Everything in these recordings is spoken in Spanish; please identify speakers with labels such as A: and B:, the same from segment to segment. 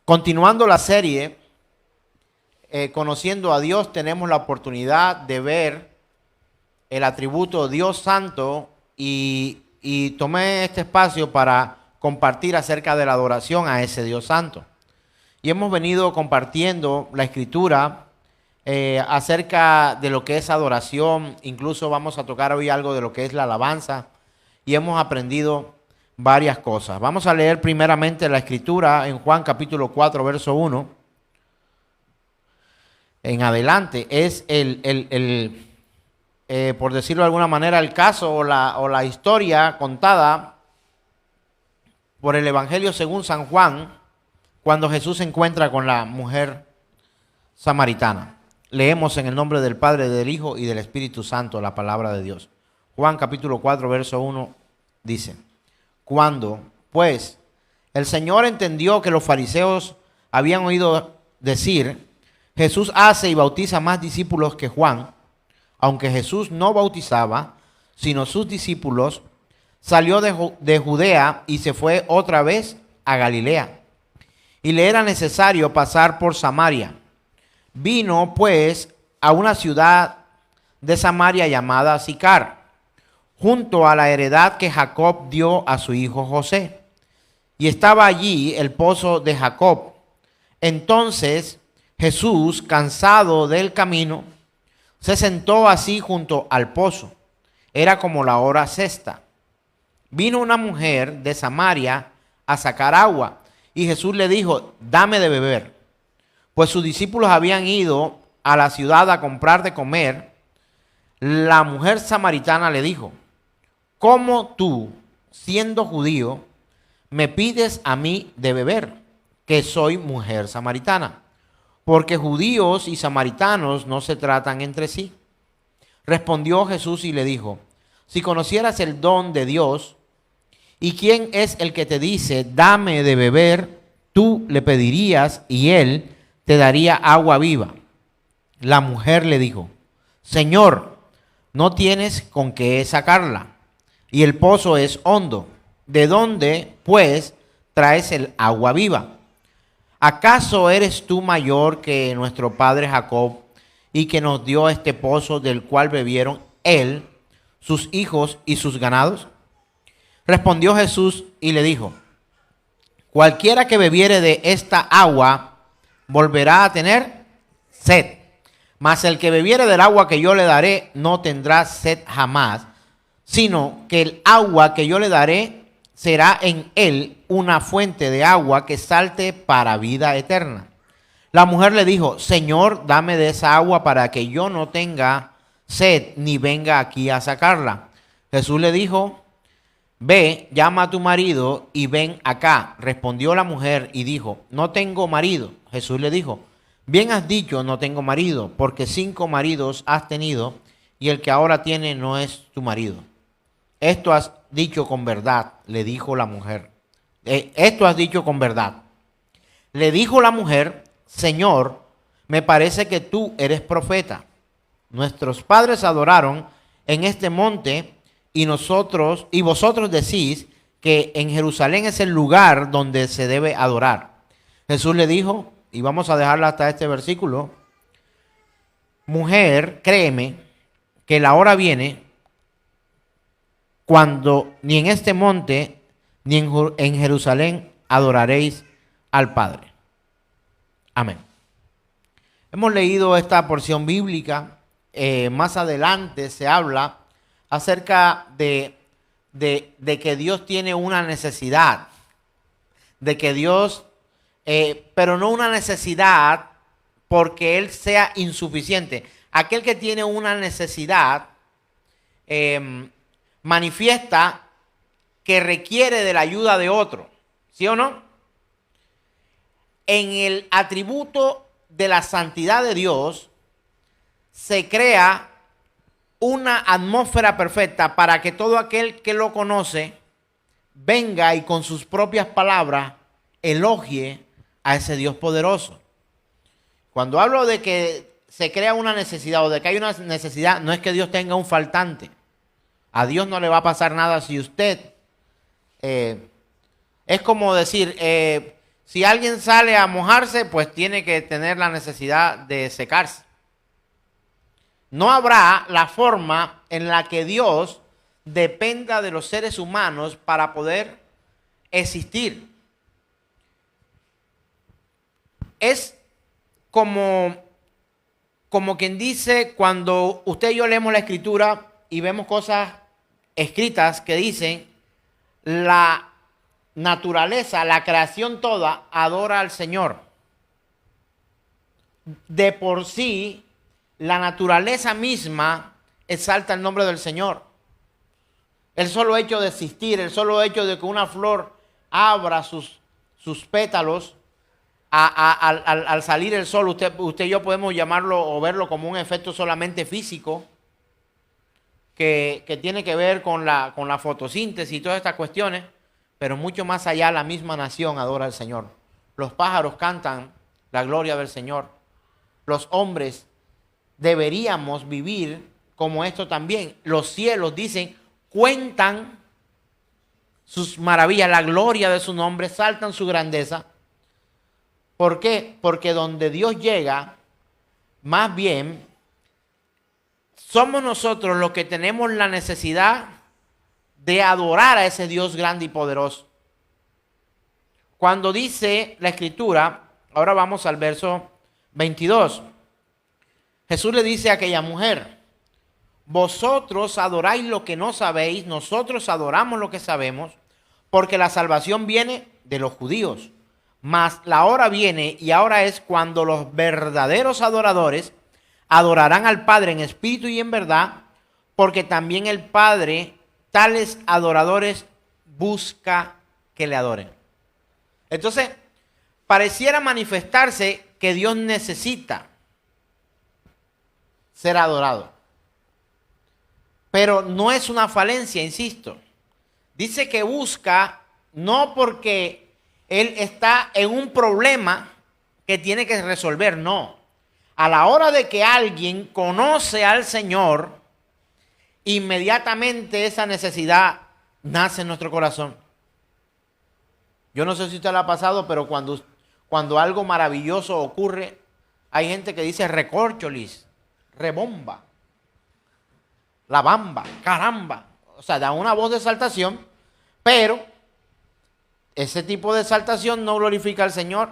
A: Continuando la serie, conociendo a Dios, tenemos la oportunidad de ver el atributo Dios Santo y tomé este espacio para compartir acerca de la adoración a ese Dios Santo. Y hemos venido compartiendo la Escritura acerca de lo que es adoración. Incluso vamos a tocar hoy algo de lo que es la alabanza y hemos aprendido varias cosas. Vamos a leer primeramente la Escritura en Juan capítulo 4, verso 1. En adelante es por decirlo de alguna manera, el caso o la historia contada por el Evangelio según San Juan, cuando Jesús se encuentra con la mujer samaritana. Leemos en el nombre del Padre, del Hijo y del Espíritu Santo la palabra de Dios. Juan capítulo 4, verso 1 dice: Cuando, pues, el Señor entendió que los fariseos habían oído decir: Jesús hace y bautiza más discípulos que Juan, aunque Jesús no bautizaba, sino sus discípulos, salió de Judea y se fue otra vez a Galilea. Y le era necesario pasar por Samaria. Vino, pues, a una ciudad de Samaria llamada Sicar, junto a la heredad que Jacob dio a su hijo José. Y estaba allí el pozo de Jacob. Entonces Jesús, cansado del camino, se sentó así junto al pozo. Era como la hora sexta. Vino una mujer de Samaria a sacar agua, y Jesús le dijo: dame de beber. Pues sus discípulos habían ido a la ciudad a comprar de comer. La mujer samaritana le dijo: ¿cómo tú, siendo judío, me pides a mí de beber, que soy mujer samaritana? Porque judíos y samaritanos no se tratan entre sí. Respondió Jesús y le dijo: si conocieras el don de Dios, y quién es el que te dice, dame de beber, tú le pedirías y él te daría agua viva. La mujer le dijo: Señor, no tienes con qué sacarla, y el pozo es hondo. ¿De dónde, pues, traes el agua viva? ¿Acaso eres tú mayor que nuestro padre Jacob, y que nos dio este pozo del cual bebieron él, sus hijos y sus ganados? Respondió Jesús y le dijo: cualquiera que bebiere de esta agua volverá a tener sed, mas el que bebiere del agua que yo le daré no tendrá sed jamás, sino que el agua que yo le daré será en él una fuente de agua que salte para vida eterna. La mujer le dijo: Señor, dame de esa agua para que yo no tenga sed ni venga aquí a sacarla. Jesús le dijo: ve, llama a tu marido y ven acá. Respondió la mujer y dijo: no tengo marido. Jesús le dijo: bien has dicho, no tengo marido, porque 5 maridos has tenido y el que ahora tiene no es tu marido. Esto has dicho con verdad, le dijo la mujer. Esto has dicho con verdad. Le dijo la mujer: Señor, me parece que tú eres profeta. Nuestros padres adoraron en este monte y vosotros decís que en Jerusalén es el lugar donde se debe adorar. Jesús le dijo, y vamos a dejarla hasta este versículo: mujer, créeme que la hora viene cuando ni en este monte ni en Jerusalén adoraréis al Padre. Amén. Hemos leído esta porción bíblica. Más adelante se habla acerca de que Dios tiene una necesidad, de que Dios, pero no una necesidad porque Él sea insuficiente. Aquel que tiene una necesidad manifiesta que requiere de la ayuda de otro, ¿sí o no? En el atributo de la santidad de Dios se crea una atmósfera perfecta para que todo aquel que lo conoce venga y con sus propias palabras elogie a ese Dios poderoso. Cuando hablo de que se crea una necesidad o de que hay una necesidad, no es que Dios tenga un faltante. A Dios no le va a pasar nada si usted es como decir, Si alguien sale a mojarse, pues tiene que tener la necesidad de secarse. No habrá la forma en la que Dios dependa de los seres humanos para poder existir. Es como quien dice, cuando usted y yo leemos la Escritura y vemos cosas escritas que dicen, la naturaleza, la creación toda, adora al Señor. De por sí, la naturaleza misma exalta el nombre del Señor. El solo hecho de existir, el solo hecho de que una flor abra sus pétalos al salir el sol, usted y yo podemos llamarlo o verlo como un efecto solamente físico que tiene que ver con la fotosíntesis y todas estas cuestiones, pero mucho más allá la misma nación adora al Señor. Los pájaros cantan la gloria del Señor. Los hombres deberíamos vivir como esto también. Los cielos, dicen, cuentan sus maravillas, la gloria de su nombre, saltan su grandeza. ¿Por qué? Porque donde Dios llega, más bien, somos nosotros los que tenemos la necesidad de adorar a ese Dios grande y poderoso. Cuando dice la Escritura, ahora vamos al verso 22. Jesús le dice a aquella mujer, vosotros adoráis lo que no sabéis, nosotros adoramos lo que sabemos, porque la salvación viene de los judíos. Mas la hora viene y ahora es cuando los verdaderos adoradores adorarán al Padre en espíritu y en verdad, porque también el Padre tales adoradores busca que le adoren. Entonces, pareciera manifestarse que Dios necesita ser adorado. Pero no es una falencia, insisto. Dice que busca no porque Él está en un problema que tiene que resolver, no. A la hora de que alguien conoce al Señor, inmediatamente esa necesidad nace en nuestro corazón. Yo no sé si usted lo ha pasado, pero cuando algo maravilloso ocurre, hay gente que dice recorcholis, rebomba, la bamba, caramba. O sea, da una voz de exaltación, pero ese tipo de exaltación no glorifica al Señor.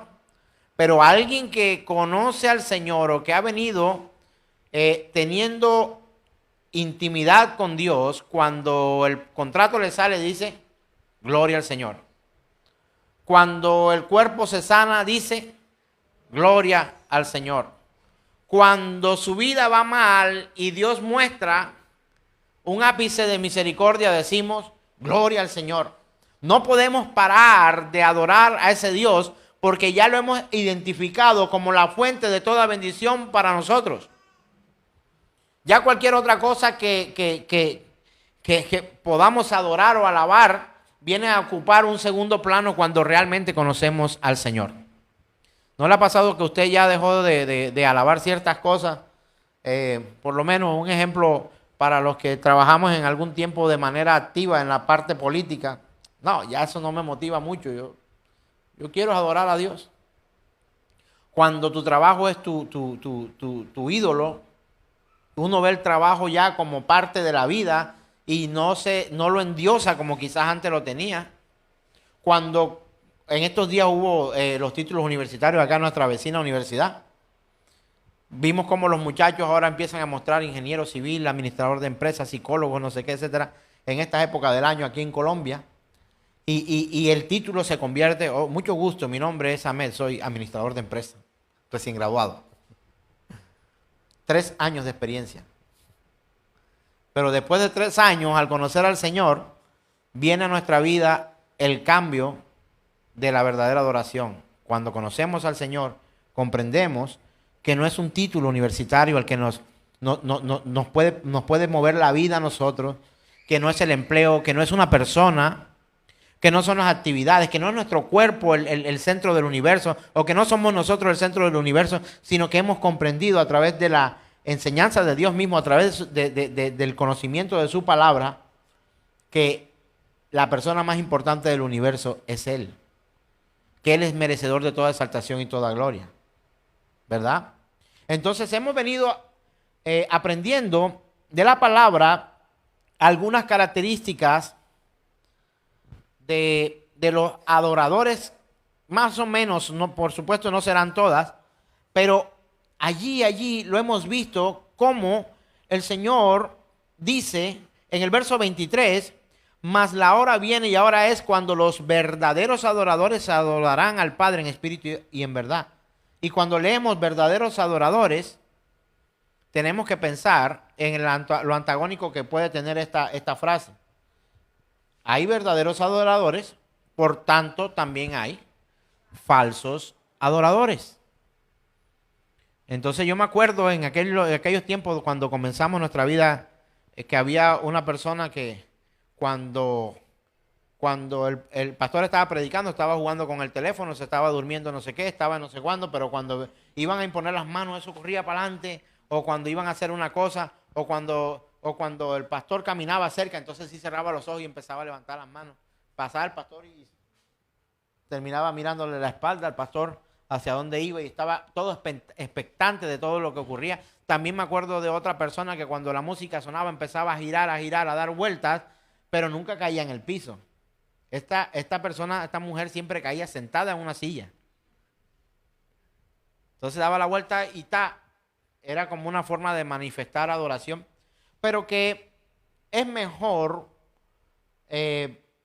A: Pero alguien que conoce al Señor o que ha venido teniendo intimidad con Dios, cuando el contrato le sale, dice, gloria al Señor. Cuando el cuerpo se sana, dice, gloria al Señor. Cuando su vida va mal y Dios muestra un ápice de misericordia, decimos, gloria al Señor. No podemos parar de adorar a ese Dios porque ya lo hemos identificado como la fuente de toda bendición para nosotros. Ya cualquier otra cosa que podamos adorar o alabar viene a ocupar un segundo plano cuando realmente conocemos al Señor. ¿No le ha pasado que usted ya dejó de alabar ciertas cosas? Por lo menos un ejemplo para los que trabajamos en algún tiempo de manera activa en la parte política. No, ya eso no me motiva mucho. Yo quiero adorar a Dios. Cuando tu trabajo es tu ídolo, uno ve el trabajo ya como parte de la vida y no lo endiosa como quizás antes lo tenía. Cuando en estos días hubo los títulos universitarios acá en nuestra vecina universidad, vimos cómo los muchachos ahora empiezan a mostrar ingeniero civil, administrador de empresas, psicólogos, no sé qué, etcétera, en esta época del año aquí en Colombia. Y el título se convierte, mucho gusto, mi nombre es Ahmed, soy administrador de empresas, recién graduado. 3 años de experiencia. Pero después de 3 años, al conocer al Señor, viene a nuestra vida el cambio de la verdadera adoración. Cuando conocemos al Señor, comprendemos que no es un título universitario el que nos puede mover la vida a nosotros, que no es el empleo, que no es una persona, que no son las actividades, que no es nuestro cuerpo el centro del universo, o que no somos nosotros el centro del universo, sino que hemos comprendido a través de la enseñanza de Dios mismo, a través del conocimiento de su palabra, que la persona más importante del universo es Él. que Él es merecedor de toda exaltación y toda gloria, ¿verdad? Entonces hemos venido aprendiendo de la palabra algunas características de los adoradores, más o menos, no, por supuesto no serán todas, pero allí lo hemos visto cómo el Señor dice en el verso 23, mas la hora viene y ahora es cuando los verdaderos adoradores adorarán al Padre en espíritu y en verdad. Y cuando leemos verdaderos adoradores, tenemos que pensar en lo antagónico que puede tener esta frase. Hay verdaderos adoradores, por tanto también hay falsos adoradores. Entonces yo me acuerdo en aquellos tiempos cuando comenzamos nuestra vida, que había una persona que cuando el pastor estaba predicando, estaba jugando con el teléfono, se estaba durmiendo no sé qué, estaba no sé cuándo, pero cuando iban a imponer las manos, eso corría para adelante, o cuando iban a hacer una cosa, o cuando el pastor caminaba cerca, entonces sí cerraba los ojos y empezaba a levantar las manos. Pasaba el pastor y terminaba mirándole la espalda al pastor hacia dónde iba y estaba todo expectante de todo lo que ocurría. También me acuerdo de otra persona que cuando la música sonaba empezaba a girar, a dar vueltas, pero nunca caía en el piso. Esta mujer siempre caía sentada en una silla. Entonces daba la vuelta y era como una forma de manifestar adoración, pero que es mejor,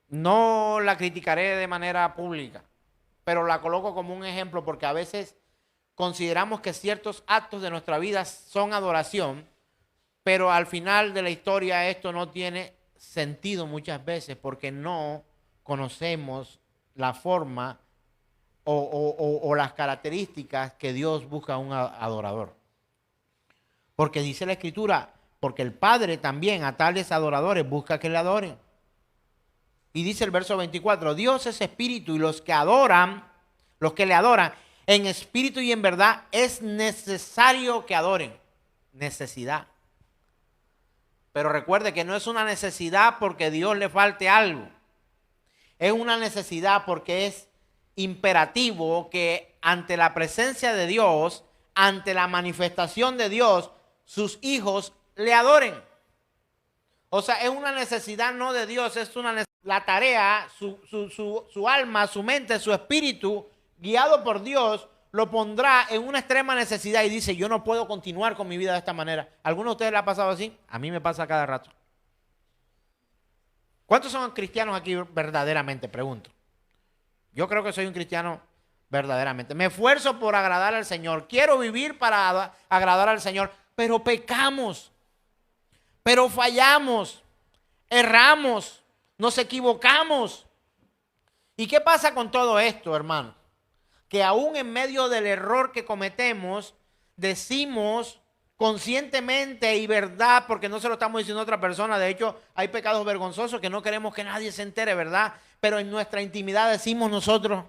A: no la criticaré de manera pública, pero la coloco como un ejemplo porque a veces consideramos que ciertos actos de nuestra vida son adoración, pero al final de la historia esto no tiene sentido muchas veces porque no conocemos la forma o las características que Dios busca en un adorador. Porque dice la Escritura, porque el Padre también a tales adoradores busca que le adoren. Y dice el verso 24, Dios es espíritu y los que le adoran, en espíritu y en verdad es necesario que adoren. Necesidad. Pero recuerde que no es una necesidad porque Dios le falte algo. Es una necesidad porque es imperativo que ante la presencia de Dios, ante la manifestación de Dios, sus hijos le adoren. O sea, es una necesidad no de Dios, es la tarea, su alma, su mente, su espíritu, guiado por Dios, lo pondrá en una extrema necesidad y dice, yo no puedo continuar con mi vida de esta manera. ¿Alguno de ustedes le ha pasado así? A mí me pasa cada rato. ¿Cuántos son cristianos aquí verdaderamente? Pregunto. Yo creo que soy un cristiano verdaderamente. Me esfuerzo por agradar al Señor. Quiero vivir para agradar al Señor, pero pecamos, pero fallamos, erramos, nos equivocamos. ¿Y qué pasa con todo esto, hermano? Que aún en medio del error que cometemos, decimos conscientemente y verdad, porque no se lo estamos diciendo a otra persona. De hecho, hay pecados vergonzosos que no queremos que nadie se entere, ¿verdad? Pero en nuestra intimidad decimos nosotros,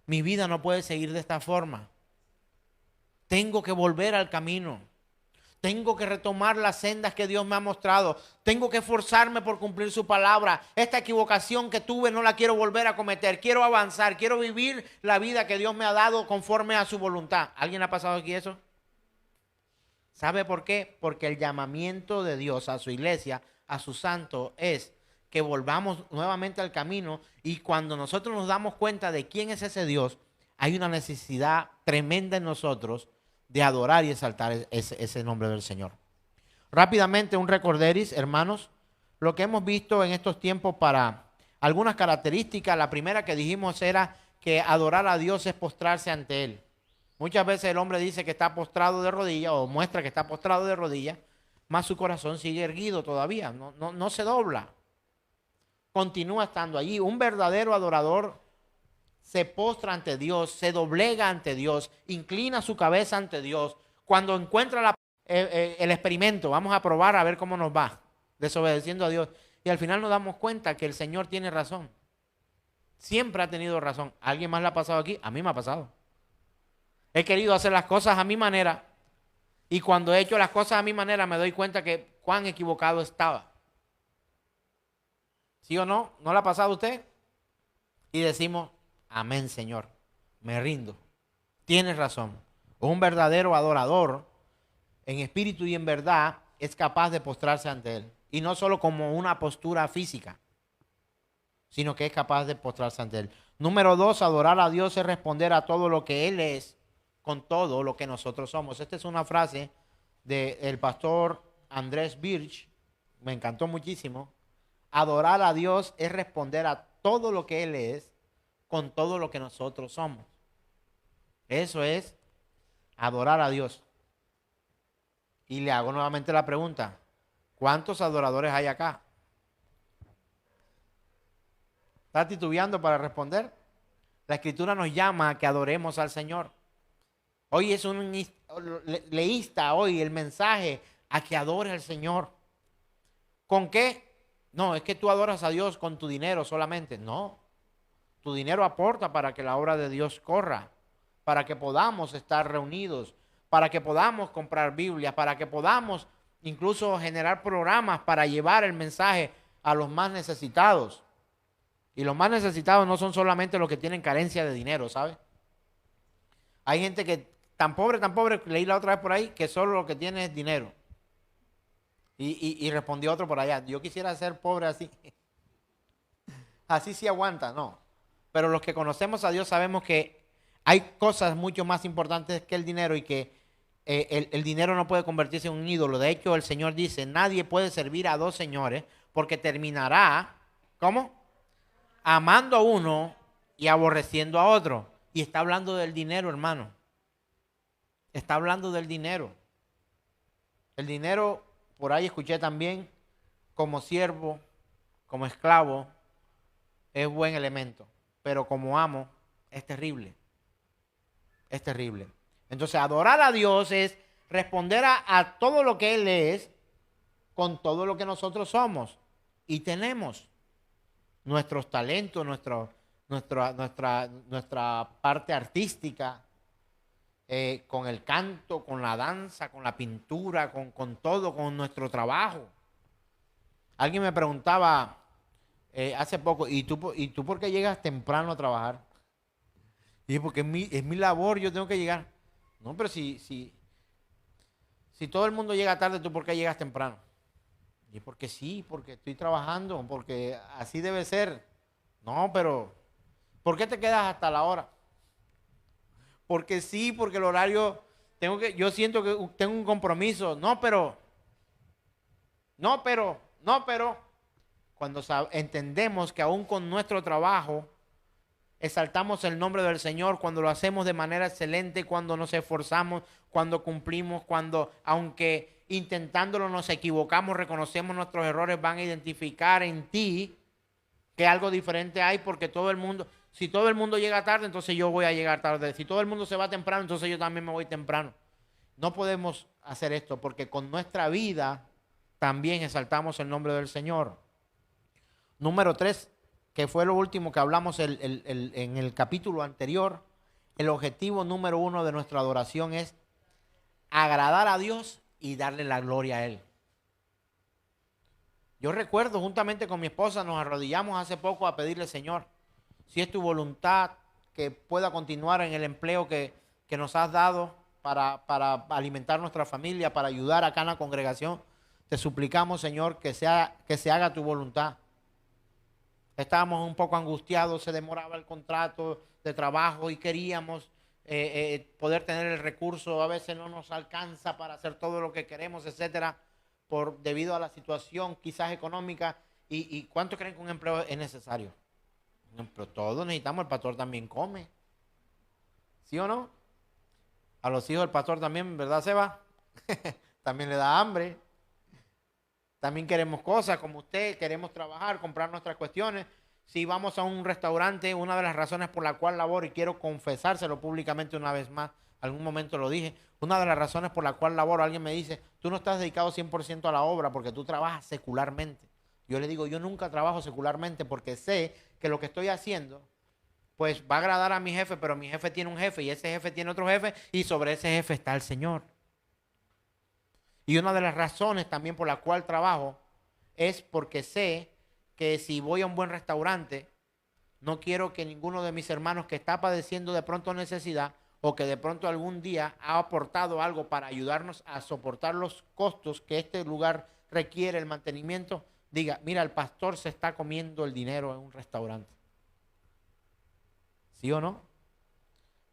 A: mi vida no puede seguir de esta forma. Tengo que volver al camino. Tengo que retomar las sendas que Dios me ha mostrado. Tengo que esforzarme por cumplir su palabra. Esta equivocación que tuve no la quiero volver a cometer. Quiero avanzar. Quiero vivir la vida que Dios me ha dado conforme a su voluntad. ¿Alguien ha pasado aquí eso? ¿Sabe por qué? Porque el llamamiento de Dios a su iglesia, a su santo, es que volvamos nuevamente al camino. Y cuando nosotros nos damos cuenta de quién es ese Dios, hay una necesidad tremenda en nosotros de adorar y exaltar ese nombre del Señor. Rápidamente un recorderis, hermanos, lo que hemos visto en estos tiempos para algunas características. La primera que dijimos era que adorar a Dios es postrarse ante Él. Muchas veces el hombre dice que está postrado de rodillas o muestra que está postrado de rodillas, mas su corazón sigue erguido todavía, no se dobla. Continúa estando allí. Un verdadero adorador se postra ante Dios, se doblega ante Dios, inclina su cabeza ante Dios. Cuando encuentra el experimento, vamos a probar a ver cómo nos va, desobedeciendo a Dios. Y al final nos damos cuenta que el Señor tiene razón. Siempre ha tenido razón. ¿A alguien más le ha pasado aquí? A mí me ha pasado. He querido hacer las cosas a mi manera y cuando he hecho las cosas a mi manera me doy cuenta que cuán equivocado estaba. ¿Sí o no? ¿No le ha pasado a usted? Y decimos, amén, Señor. Me rindo. Tienes razón. Un verdadero adorador, en espíritu y en verdad, es capaz de postrarse ante Él. Y no solo como una postura física, sino que es capaz de postrarse ante Él. Número 2, adorar a Dios es responder a todo lo que Él es con todo lo que nosotros somos. Esta es una frase del pastor Andrés Birch, me encantó muchísimo. Adorar a Dios es responder a todo lo que Él es con todo lo que nosotros somos. Eso es adorar a Dios. Y le hago nuevamente la pregunta, ¿cuántos adoradores hay acá? ¿Está titubeando para responder? La Escritura nos llama a que adoremos al Señor. Hoy es leísta hoy el mensaje a que adore al Señor. ¿Con qué? No, es que tú adoras a Dios con tu dinero solamente. No, tu dinero aporta para que la obra de Dios corra, para que podamos estar reunidos, para que podamos comprar Biblias, para que podamos incluso generar programas para llevar el mensaje a los más necesitados. Y los más necesitados no son solamente los que tienen carencia de dinero, ¿sabes? Hay gente que tan pobre, leí la otra vez por ahí, que solo lo que tiene es dinero. Y respondió otro por allá, yo quisiera ser pobre así. Así sí aguanta, no. Pero los que conocemos a Dios sabemos que hay cosas mucho más importantes que el dinero y que el dinero no puede convertirse en un ídolo. De hecho, el Señor dice, nadie puede servir a dos señores porque terminará, ¿cómo? Amando a uno y aborreciendo a otro. Y está hablando del dinero, hermano. Está hablando del dinero. El dinero, por ahí escuché también, como siervo, como esclavo, es buen elemento. Pero como amo, es terrible. Es terrible. Entonces, adorar a Dios es responder a todo lo que Él es con todo lo que nosotros somos y tenemos. Nuestros talentos, nuestra parte artística, con el canto, con la danza, con la pintura, con todo, con nuestro trabajo. Alguien me preguntaba hace poco, ¿y tú por qué llegas temprano a trabajar? Y dije, porque es mi labor, yo tengo que llegar. No, pero si todo el mundo llega tarde, ¿tú por qué llegas temprano? Y porque sí, porque estoy trabajando, porque así debe ser. No, pero ¿por qué te quedas hasta la hora? Porque sí, porque el horario, yo siento que tengo un compromiso. No, pero. Cuando entendemos que aún con nuestro trabajo exaltamos el nombre del Señor, cuando lo hacemos de manera excelente, cuando nos esforzamos, cuando cumplimos, cuando aunque intentándolo nos equivocamos, reconocemos nuestros errores, van a identificar en ti que algo diferente hay, porque si todo el mundo llega tarde, entonces yo voy a llegar tarde. Si todo el mundo se va temprano, entonces yo también me voy temprano. No podemos hacer esto porque con nuestra vida también exaltamos el nombre del Señor. Número 3, que fue lo último que hablamos en el capítulo anterior, el objetivo número 1 de nuestra adoración es agradar a Dios y darle la gloria a Él. Yo recuerdo, juntamente con mi esposa, nos arrodillamos hace poco a pedirle, Señor, si es tu voluntad que pueda continuar en el empleo que nos has dado para alimentar nuestra familia, para ayudar acá en la congregación, te suplicamos, Señor, que se haga tu voluntad. Estábamos un poco angustiados, se demoraba el contrato de trabajo y queríamos poder tener el recurso. A veces no nos alcanza para hacer todo lo que queremos, etcétera, debido a la situación quizás económica. ¿Y cuánto creen que un empleo es necesario? Pero todos necesitamos, el pastor también come. ¿Sí o no? A los hijos del pastor también, ¿verdad, Seba? También le da hambre. También queremos cosas como usted, queremos trabajar, comprar nuestras cuestiones. Si vamos a un restaurante, una de las razones por la cual laboro, y quiero confesárselo públicamente una vez más, algún momento lo dije, una de las razones por la cual laboro, alguien me dice, tú no estás dedicado 100% a la obra porque tú trabajas secularmente. Yo le digo, yo nunca trabajo secularmente porque sé que lo que estoy haciendo, pues va a agradar a mi jefe, pero mi jefe tiene un jefe y ese jefe tiene otro jefe y sobre ese jefe está el Señor. Y una de las razones también por la cual trabajo es porque sé que si voy a un buen restaurante, No quiero que ninguno de mis hermanos que está padeciendo de pronto necesidad o que de pronto algún día ha aportado algo para ayudarnos a soportar los costos que este lugar requiere, el mantenimiento, diga, mira, el pastor se está comiendo el dinero en un restaurante. ¿Sí o no?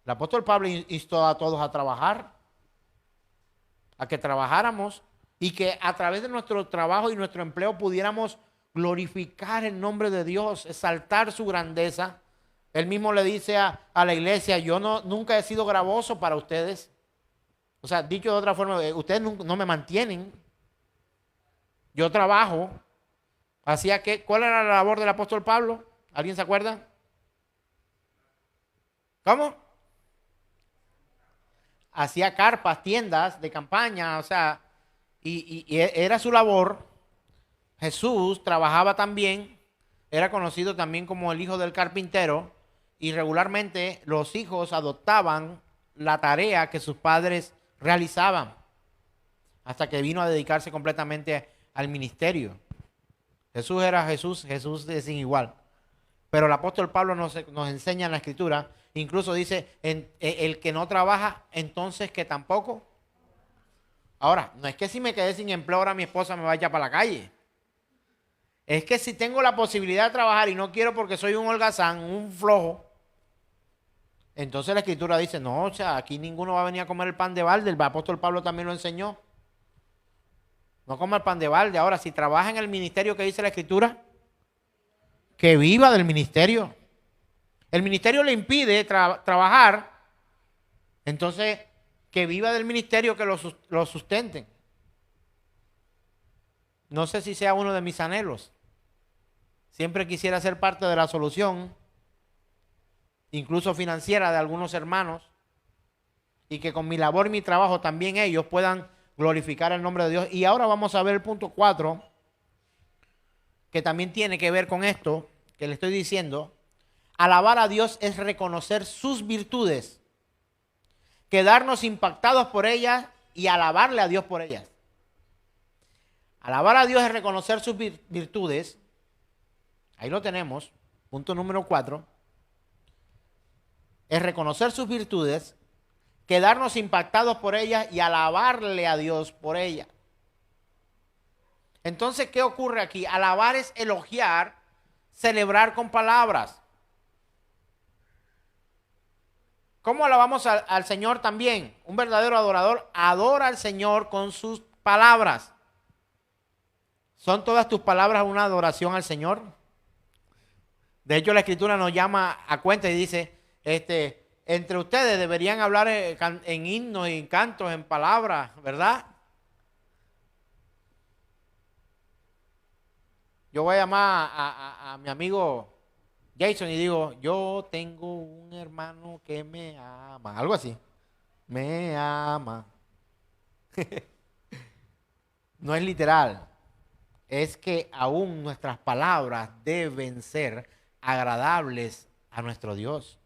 A: El apóstol Pablo instó a todos a trabajar, a que trabajáramos y que a través de nuestro trabajo y nuestro empleo pudiéramos glorificar el nombre de Dios, exaltar su grandeza. Él mismo le dice a la iglesia, yo nunca he sido gravoso para ustedes. O sea, dicho de otra forma, ustedes no me mantienen. Yo trabajo. ¿Cuál era la labor del apóstol Pablo? ¿Alguien se acuerda? ¿Cómo? Hacía carpas, tiendas de campaña, o sea, y era su labor. Jesús trabajaba también, era conocido también como el hijo del carpintero, y regularmente los hijos adoptaban la tarea que sus padres realizaban, hasta que vino a dedicarse completamente al ministerio. Jesús era Jesús, Jesús es sin igual. Pero el apóstol Pablo nos enseña en la escritura, incluso dice, el que no trabaja, entonces que tampoco. Ahora, no es que si me quedé sin empleo ahora mi esposa me vaya para la calle. Es que si tengo la posibilidad de trabajar y no quiero porque soy un holgazán, un flojo, entonces la escritura dice, no, o sea, aquí ninguno va a venir a comer el pan de balde. El apóstol Pablo también lo enseñó. No coma el pan de balde. Ahora, si trabaja en el ministerio que dice la escritura, que viva del ministerio. El ministerio le impide trabajar, entonces que viva del ministerio, que lo sustenten. No sé si sea uno de mis anhelos. Siempre quisiera ser parte de la solución, incluso financiera, de algunos hermanos, y que con mi labor y mi trabajo también ellos puedan glorificar el nombre de Dios. Y ahora vamos a ver el punto 4, que también tiene que ver con esto que le estoy diciendo. Alabar a Dios es reconocer sus virtudes, quedarnos impactados por ellas y alabarle a Dios por ellas. Alabar a Dios es reconocer sus virtudes. Ahí lo tenemos. Punto número 4. Es reconocer sus virtudes, quedarnos impactados por ellas y alabarle a Dios por ellas. Entonces, ¿qué ocurre aquí? Alabar es elogiar, celebrar con palabras. ¿Cómo alabamos al Señor también? Un verdadero adorador adora al Señor con sus palabras. ¿Son todas tus palabras una adoración al Señor? De hecho, la Escritura nos llama a cuenta y dice, entre ustedes deberían hablar en himnos y cantos, en palabras, ¿verdad? Yo voy a llamar a mi amigo Jason y digo, yo tengo un hermano que me ama, algo así, me ama. No es literal, es que aún nuestras palabras deben ser agradables a nuestro Dios.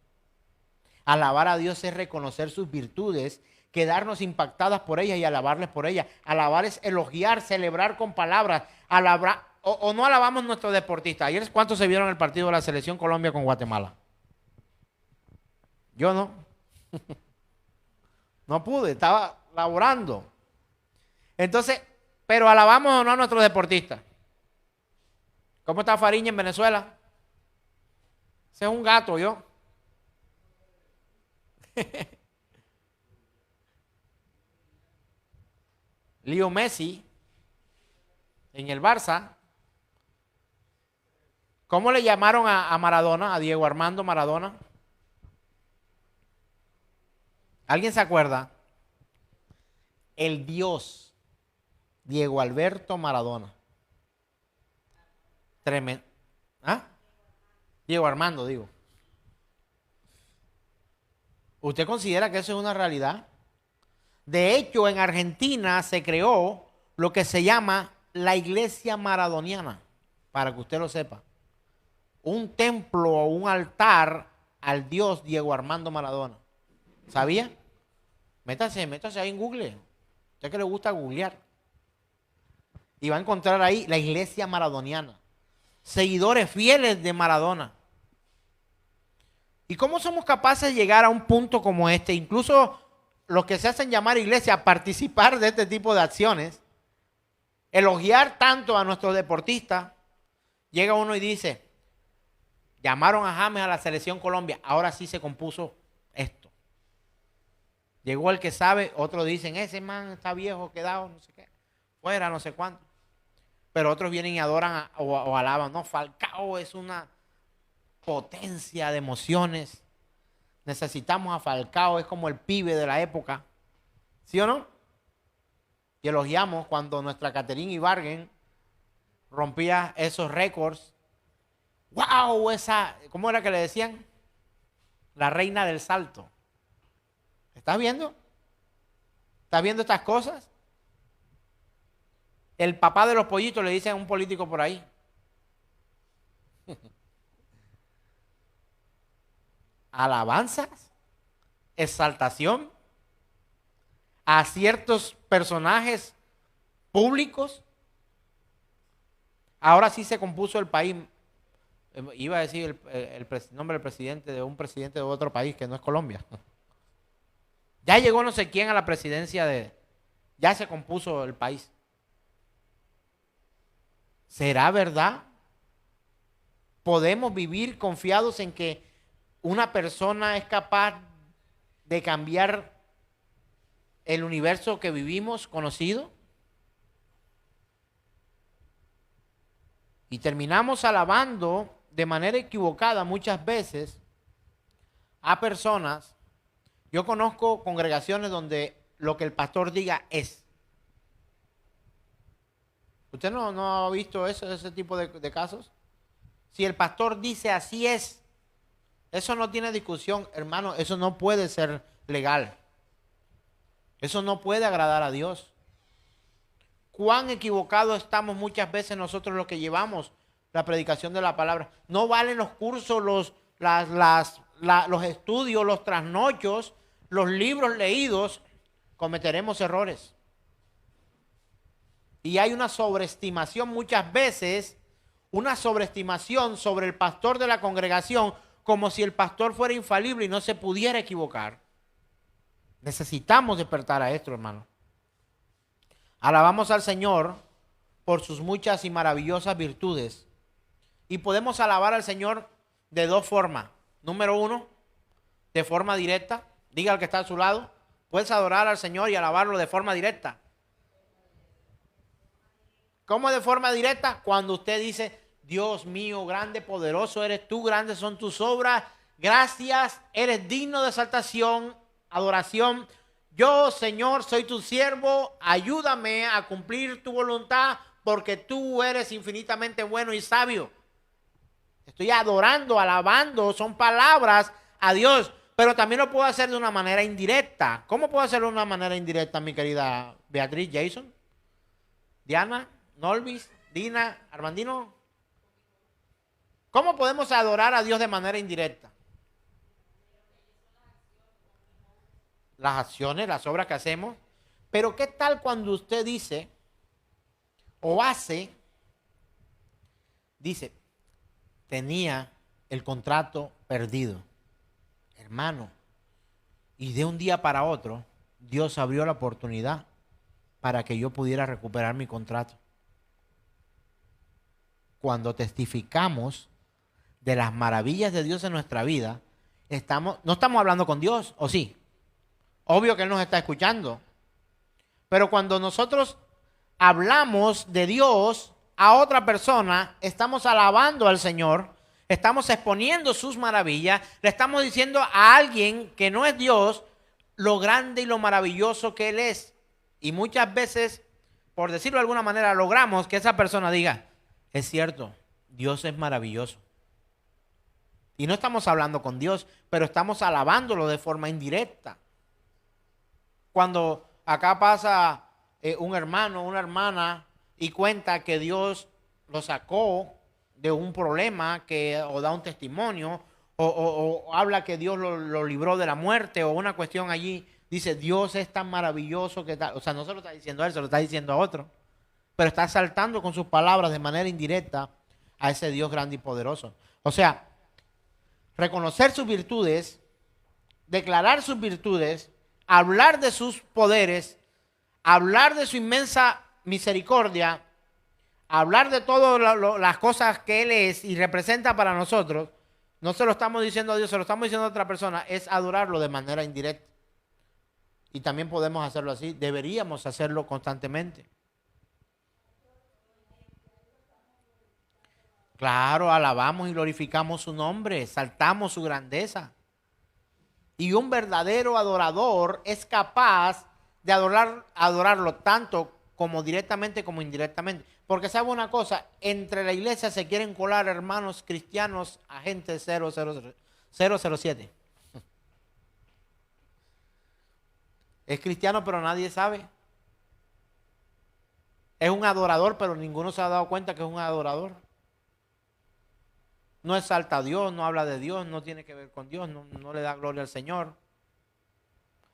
A: Alabar a Dios es reconocer sus virtudes, quedarnos impactadas por ellas y alabarles por ellas. Alabar es elogiar, celebrar con palabras, alabar. O no alabamos a nuestros deportistas. Ayer, ¿cuántos se vieron el partido de la selección Colombia con Guatemala? Yo no. No pude, estaba laborando. Entonces, pero alabamos o no a nuestros deportistas. ¿Cómo está Fariña en Venezuela? Ese es un gato, yo. Leo Messi en el Barça. ¿Cómo le llamaron a Maradona, a Diego Armando Maradona? ¿Alguien se acuerda? El Dios, Diego Alberto Maradona. Tremendo. ¿Ah? Diego Armando, digo. ¿Usted considera que eso es una realidad? De hecho, en Argentina se creó lo que se llama la iglesia maradoniana, para que usted lo sepa. Un templo o un altar al Dios Diego Armando Maradona. ¿Sabía? Métase ahí en Google. Usted que le gusta googlear. Y va a encontrar ahí la iglesia maradoniana. Seguidores fieles de Maradona. ¿Y cómo somos capaces de llegar a un punto como este? Incluso los que se hacen llamar iglesia a participar de este tipo de acciones, elogiar tanto a nuestros deportistas. Llega uno y dice, llamaron a James a la selección Colombia, ahora sí se compuso esto. Llegó el que sabe, otros dicen, ese man está viejo, quedado, no sé qué, fuera, no sé cuánto. Pero otros vienen y adoran o alaban, no, Falcao es una potencia de emociones. Necesitamos a Falcao, es como el pibe de la época. ¿Sí o no? Y elogiamos cuando nuestra Catherine Ibargüen rompía esos récords. ¡Wow! Esa, ¿cómo era que le decían? La reina del salto. ¿Estás viendo? ¿Estás viendo estas cosas? El papá de los pollitos le dicen a un político por ahí. Alabanzas, exaltación a ciertos personajes públicos. Ahora sí se compuso el país. Iba a decir el nombre del presidente de un presidente de otro país que no es Colombia. Ya llegó no sé quién a la presidencia ya se compuso el país. ¿Será verdad? ¿Podemos vivir confiados en que una persona es capaz de cambiar el universo que vivimos conocido? Y terminamos alabando de manera equivocada muchas veces a personas. Yo conozco congregaciones donde lo que el pastor diga es. ¿Usted no ha visto ese tipo de casos? Si el pastor dice así es, eso no tiene discusión, hermano, eso no puede ser legal. Eso no puede agradar a Dios. Cuán equivocados estamos muchas veces nosotros los que llevamos la predicación de la palabra. No valen los cursos, los estudios, los trasnochos, los libros leídos, cometeremos errores. Y hay una sobreestimación muchas veces, una sobreestimación sobre el pastor de la congregación, como si el pastor fuera infalible y no se pudiera equivocar. Necesitamos despertar a esto, hermano. Alabamos al Señor por sus muchas y maravillosas virtudes. Y podemos alabar al Señor de dos formas. Número uno, de forma directa. Diga al que está a su lado, puedes adorar al Señor y alabarlo de forma directa. ¿Cómo de forma directa? Cuando usted dice, Dios mío, grande, poderoso eres tú, grandes son tus obras, gracias, eres digno de exaltación, adoración. Yo, Señor, soy tu siervo, ayúdame a cumplir tu voluntad porque tú eres infinitamente bueno y sabio. Estoy adorando, alabando, son palabras a Dios, pero también lo puedo hacer de una manera indirecta. ¿Cómo puedo hacerlo de una manera indirecta, mi querida Beatriz, Jason, Diana, Nolvis, Dina, Armandino? ¿Cómo podemos adorar a Dios de manera indirecta? Las acciones, las obras que hacemos. Pero ¿qué tal cuando usted dice o hace? Dice, tenía el contrato perdido. Hermano, y de un día para otro, Dios abrió la oportunidad para que yo pudiera recuperar mi contrato. Cuando testificamos de las maravillas de Dios en nuestra vida, no estamos hablando con Dios, ¿o sí? Obvio que Él nos está escuchando. Pero cuando nosotros hablamos de Dios a otra persona, estamos alabando al Señor, estamos exponiendo sus maravillas, le estamos diciendo a alguien que no es Dios lo grande y lo maravilloso que Él es. Y muchas veces, por decirlo de alguna manera, logramos que esa persona diga, es cierto, Dios es maravilloso. Y no estamos hablando con Dios, pero estamos alabándolo de forma indirecta. Cuando acá pasa un hermano, una hermana y cuenta que Dios lo sacó de un problema o da un testimonio o habla que Dios lo libró de la muerte o una cuestión allí, dice Dios es tan maravilloso que tal. O sea, no se lo está diciendo a él, se lo está diciendo a otro. Pero está saltando con sus palabras de manera indirecta a ese Dios grande y poderoso. O sea, reconocer sus virtudes, declarar sus virtudes, hablar de sus poderes, hablar de su inmensa misericordia, hablar de todas las cosas que Él es y representa para nosotros. No se lo estamos diciendo a Dios, se lo estamos diciendo a otra persona, es adorarlo de manera indirecta. Y también podemos hacerlo así, deberíamos hacerlo constantemente. Claro, alabamos y glorificamos su nombre, exaltamos su grandeza. Y un verdadero adorador es capaz de adorarlo tanto como directamente como indirectamente. Porque sabe una cosa, entre la iglesia se quieren colar hermanos cristianos, agentes 007. Es cristiano pero nadie sabe. Es un adorador pero ninguno se ha dado cuenta que es un adorador. No exalta a Dios, no habla de Dios, no tiene que ver con Dios, no le da gloria al Señor.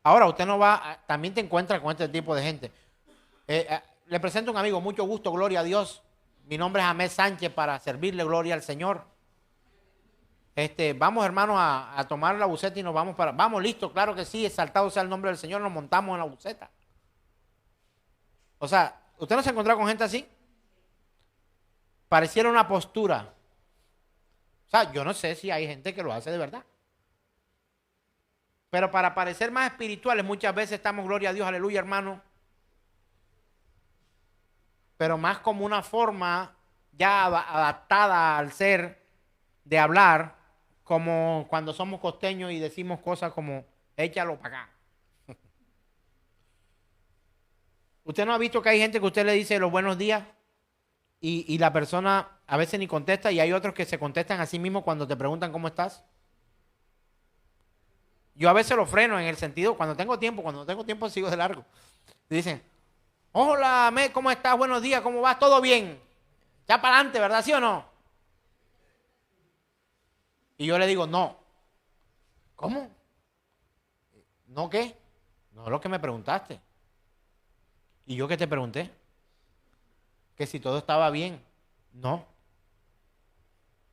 A: Ahora usted no va, también te encuentra con este tipo de gente. Le presento a un amigo, mucho gusto, gloria a Dios. Mi nombre es Ahmed Sánchez para servirle, gloria al Señor. Vamos hermanos a tomar la buceta y nos vamos para... Vamos, listo, claro que sí, exaltado sea el nombre del Señor, nos montamos en la buceta. O sea, ¿usted no se ha encontrado con gente así? Pareciera una postura. O sea, yo no sé si hay gente que lo hace de verdad. Pero para parecer más espirituales, muchas veces estamos, gloria a Dios, aleluya, hermano. Pero más como una forma ya adaptada al ser de hablar, como cuando somos costeños y decimos cosas como, échalo para acá. ¿Usted no ha visto que hay gente que usted le dice los buenos días y la persona a veces ni contesta y hay otros que se contestan a sí mismos cuando te preguntan cómo estás? Yo a veces lo freno en el sentido, cuando no tengo tiempo sigo de largo. Dicen, hola, ¿cómo estás? Buenos días, ¿cómo vas? ¿Todo bien? Ya para adelante, ¿verdad? ¿Sí o no? Y yo le digo, no. ¿Cómo? ¿No qué? No es lo que me preguntaste. ¿Y yo qué te pregunté? Que si todo estaba bien. No.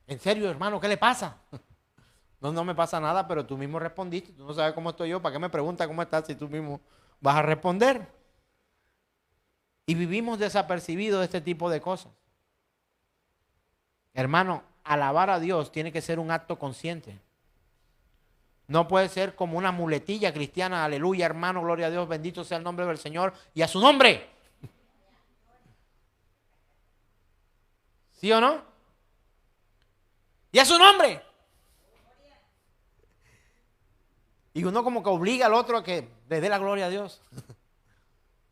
A: ¿En serio, hermano? ¿Qué le pasa? No me pasa nada, pero tú mismo respondiste. Tú no sabes cómo estoy yo. ¿Para qué me preguntas cómo estás si tú mismo vas a responder? Y vivimos desapercibidos de este tipo de cosas. Hermano, alabar a Dios tiene que ser un acto consciente. No puede ser como una muletilla cristiana. Aleluya, hermano, gloria a Dios, bendito sea el nombre del Señor y a su nombre. ¿Sí o no? Y a su nombre. Y uno como que obliga al otro a que le dé la gloria a Dios.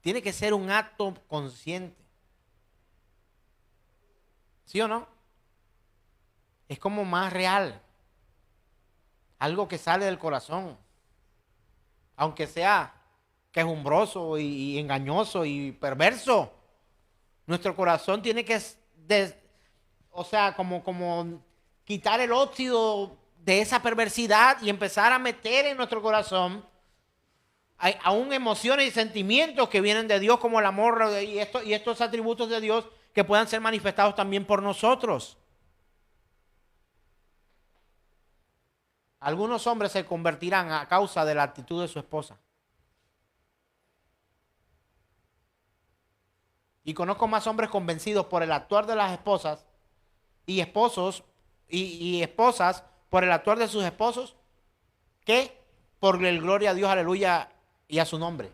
A: Tiene que ser un acto consciente. ¿Sí o no? Es como más real. Algo que sale del corazón. Aunque sea quejumbroso y engañoso y perverso. Nuestro corazón tiene que, o sea, como quitar el óxido de esa perversidad y empezar a meter en nuestro corazón aún emociones y sentimientos que vienen de Dios, como el amor y estos atributos de Dios que puedan ser manifestados también por nosotros. Algunos hombres se convertirán a causa de la actitud de su esposa. Y conozco más hombres convencidos por el actuar de las esposas y esposos y esposas por el actuar de sus esposos que por el gloria a Dios, aleluya, y a su nombre.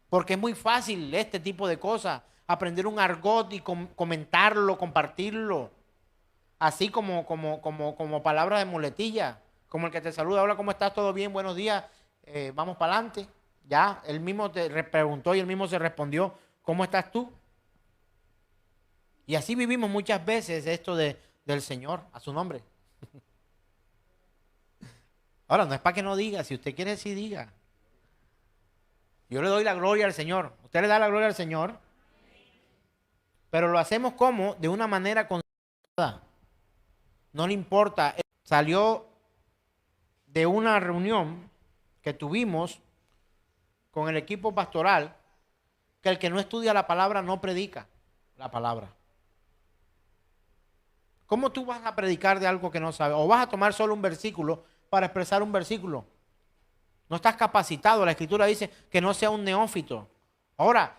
A: Porque es muy fácil este tipo de cosas, aprender un argot y comentarlo, compartirlo, así como palabras de muletilla, como el que te saluda, hola, ¿cómo estás? ¿Todo bien? Buenos días, vamos para adelante. Ya, él mismo te preguntó y él mismo se respondió, ¿cómo estás tú? Y así vivimos muchas veces esto del Señor, a su nombre. Ahora, no es para que no diga, si usted quiere sí diga. Yo le doy la gloria al Señor. Usted le da la gloria al Señor. Pero lo hacemos como de una manera considerada. No le importa. Salió de una reunión que tuvimos con el equipo pastoral que el que no estudia la palabra no predica la palabra. ¿Cómo tú vas a predicar de algo que no sabes? ¿O vas a tomar solo un versículo para expresar un versículo? No estás capacitado. La Escritura dice que no sea un neófito. Ahora,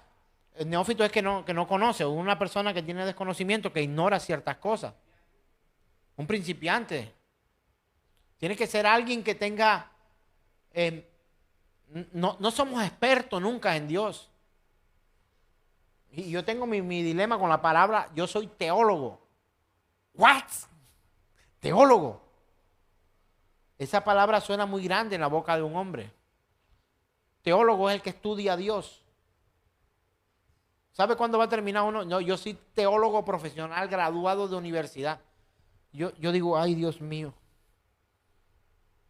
A: el neófito es que no conoce, una persona que tiene desconocimiento, que ignora ciertas cosas. Un principiante. Tiene que ser alguien que tenga... no somos expertos nunca en Dios. Y yo tengo mi dilema con la palabra, yo soy teólogo. ¿What? Teólogo. Esa palabra suena muy grande en la boca de un hombre. Teólogo es el que estudia a Dios. ¿Sabe cuándo va a terminar uno? No, yo soy teólogo profesional graduado de universidad. Yo digo, ay Dios mío,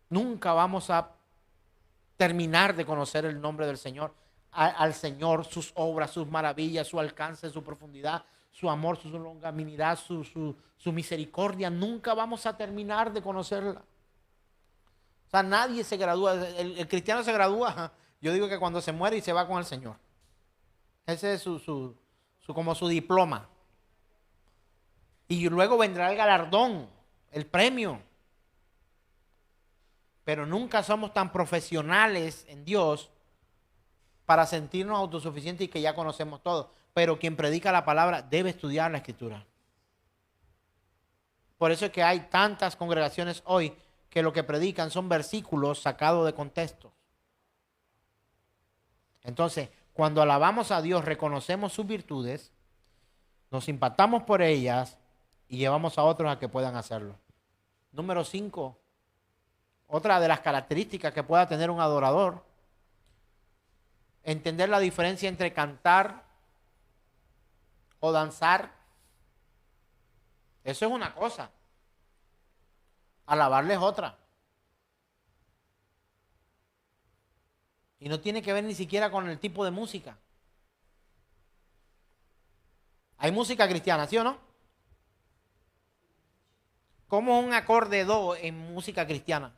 A: nunca vamos a terminar de conocer el nombre del Señor. Al Señor, sus obras, sus maravillas, su alcance, su profundidad, su amor, su longanimidad, su misericordia. Nunca vamos a terminar de conocerla. O sea, nadie se gradúa. El cristiano se gradúa, yo digo que cuando se muere y se va con el Señor. Ese es como su diploma. Y luego vendrá el galardón, el premio. Pero nunca somos tan profesionales en Dios para sentirnos autosuficientes y que ya conocemos todo. Pero quien predica la palabra debe estudiar la Escritura. Por eso es que hay tantas congregaciones hoy que lo que predican son versículos sacados de contexto. Entonces, cuando alabamos a Dios, reconocemos sus virtudes, nos impactamos por ellas y llevamos a otros a que puedan hacerlo. Número 5. Otra de las características que pueda tener un adorador, entender la diferencia entre cantar o danzar. Eso es una cosa. Alabarle es otra. Y no tiene que ver ni siquiera con el tipo de música. Hay música cristiana, ¿sí o no? ¿Cómo es un acorde do en música cristiana?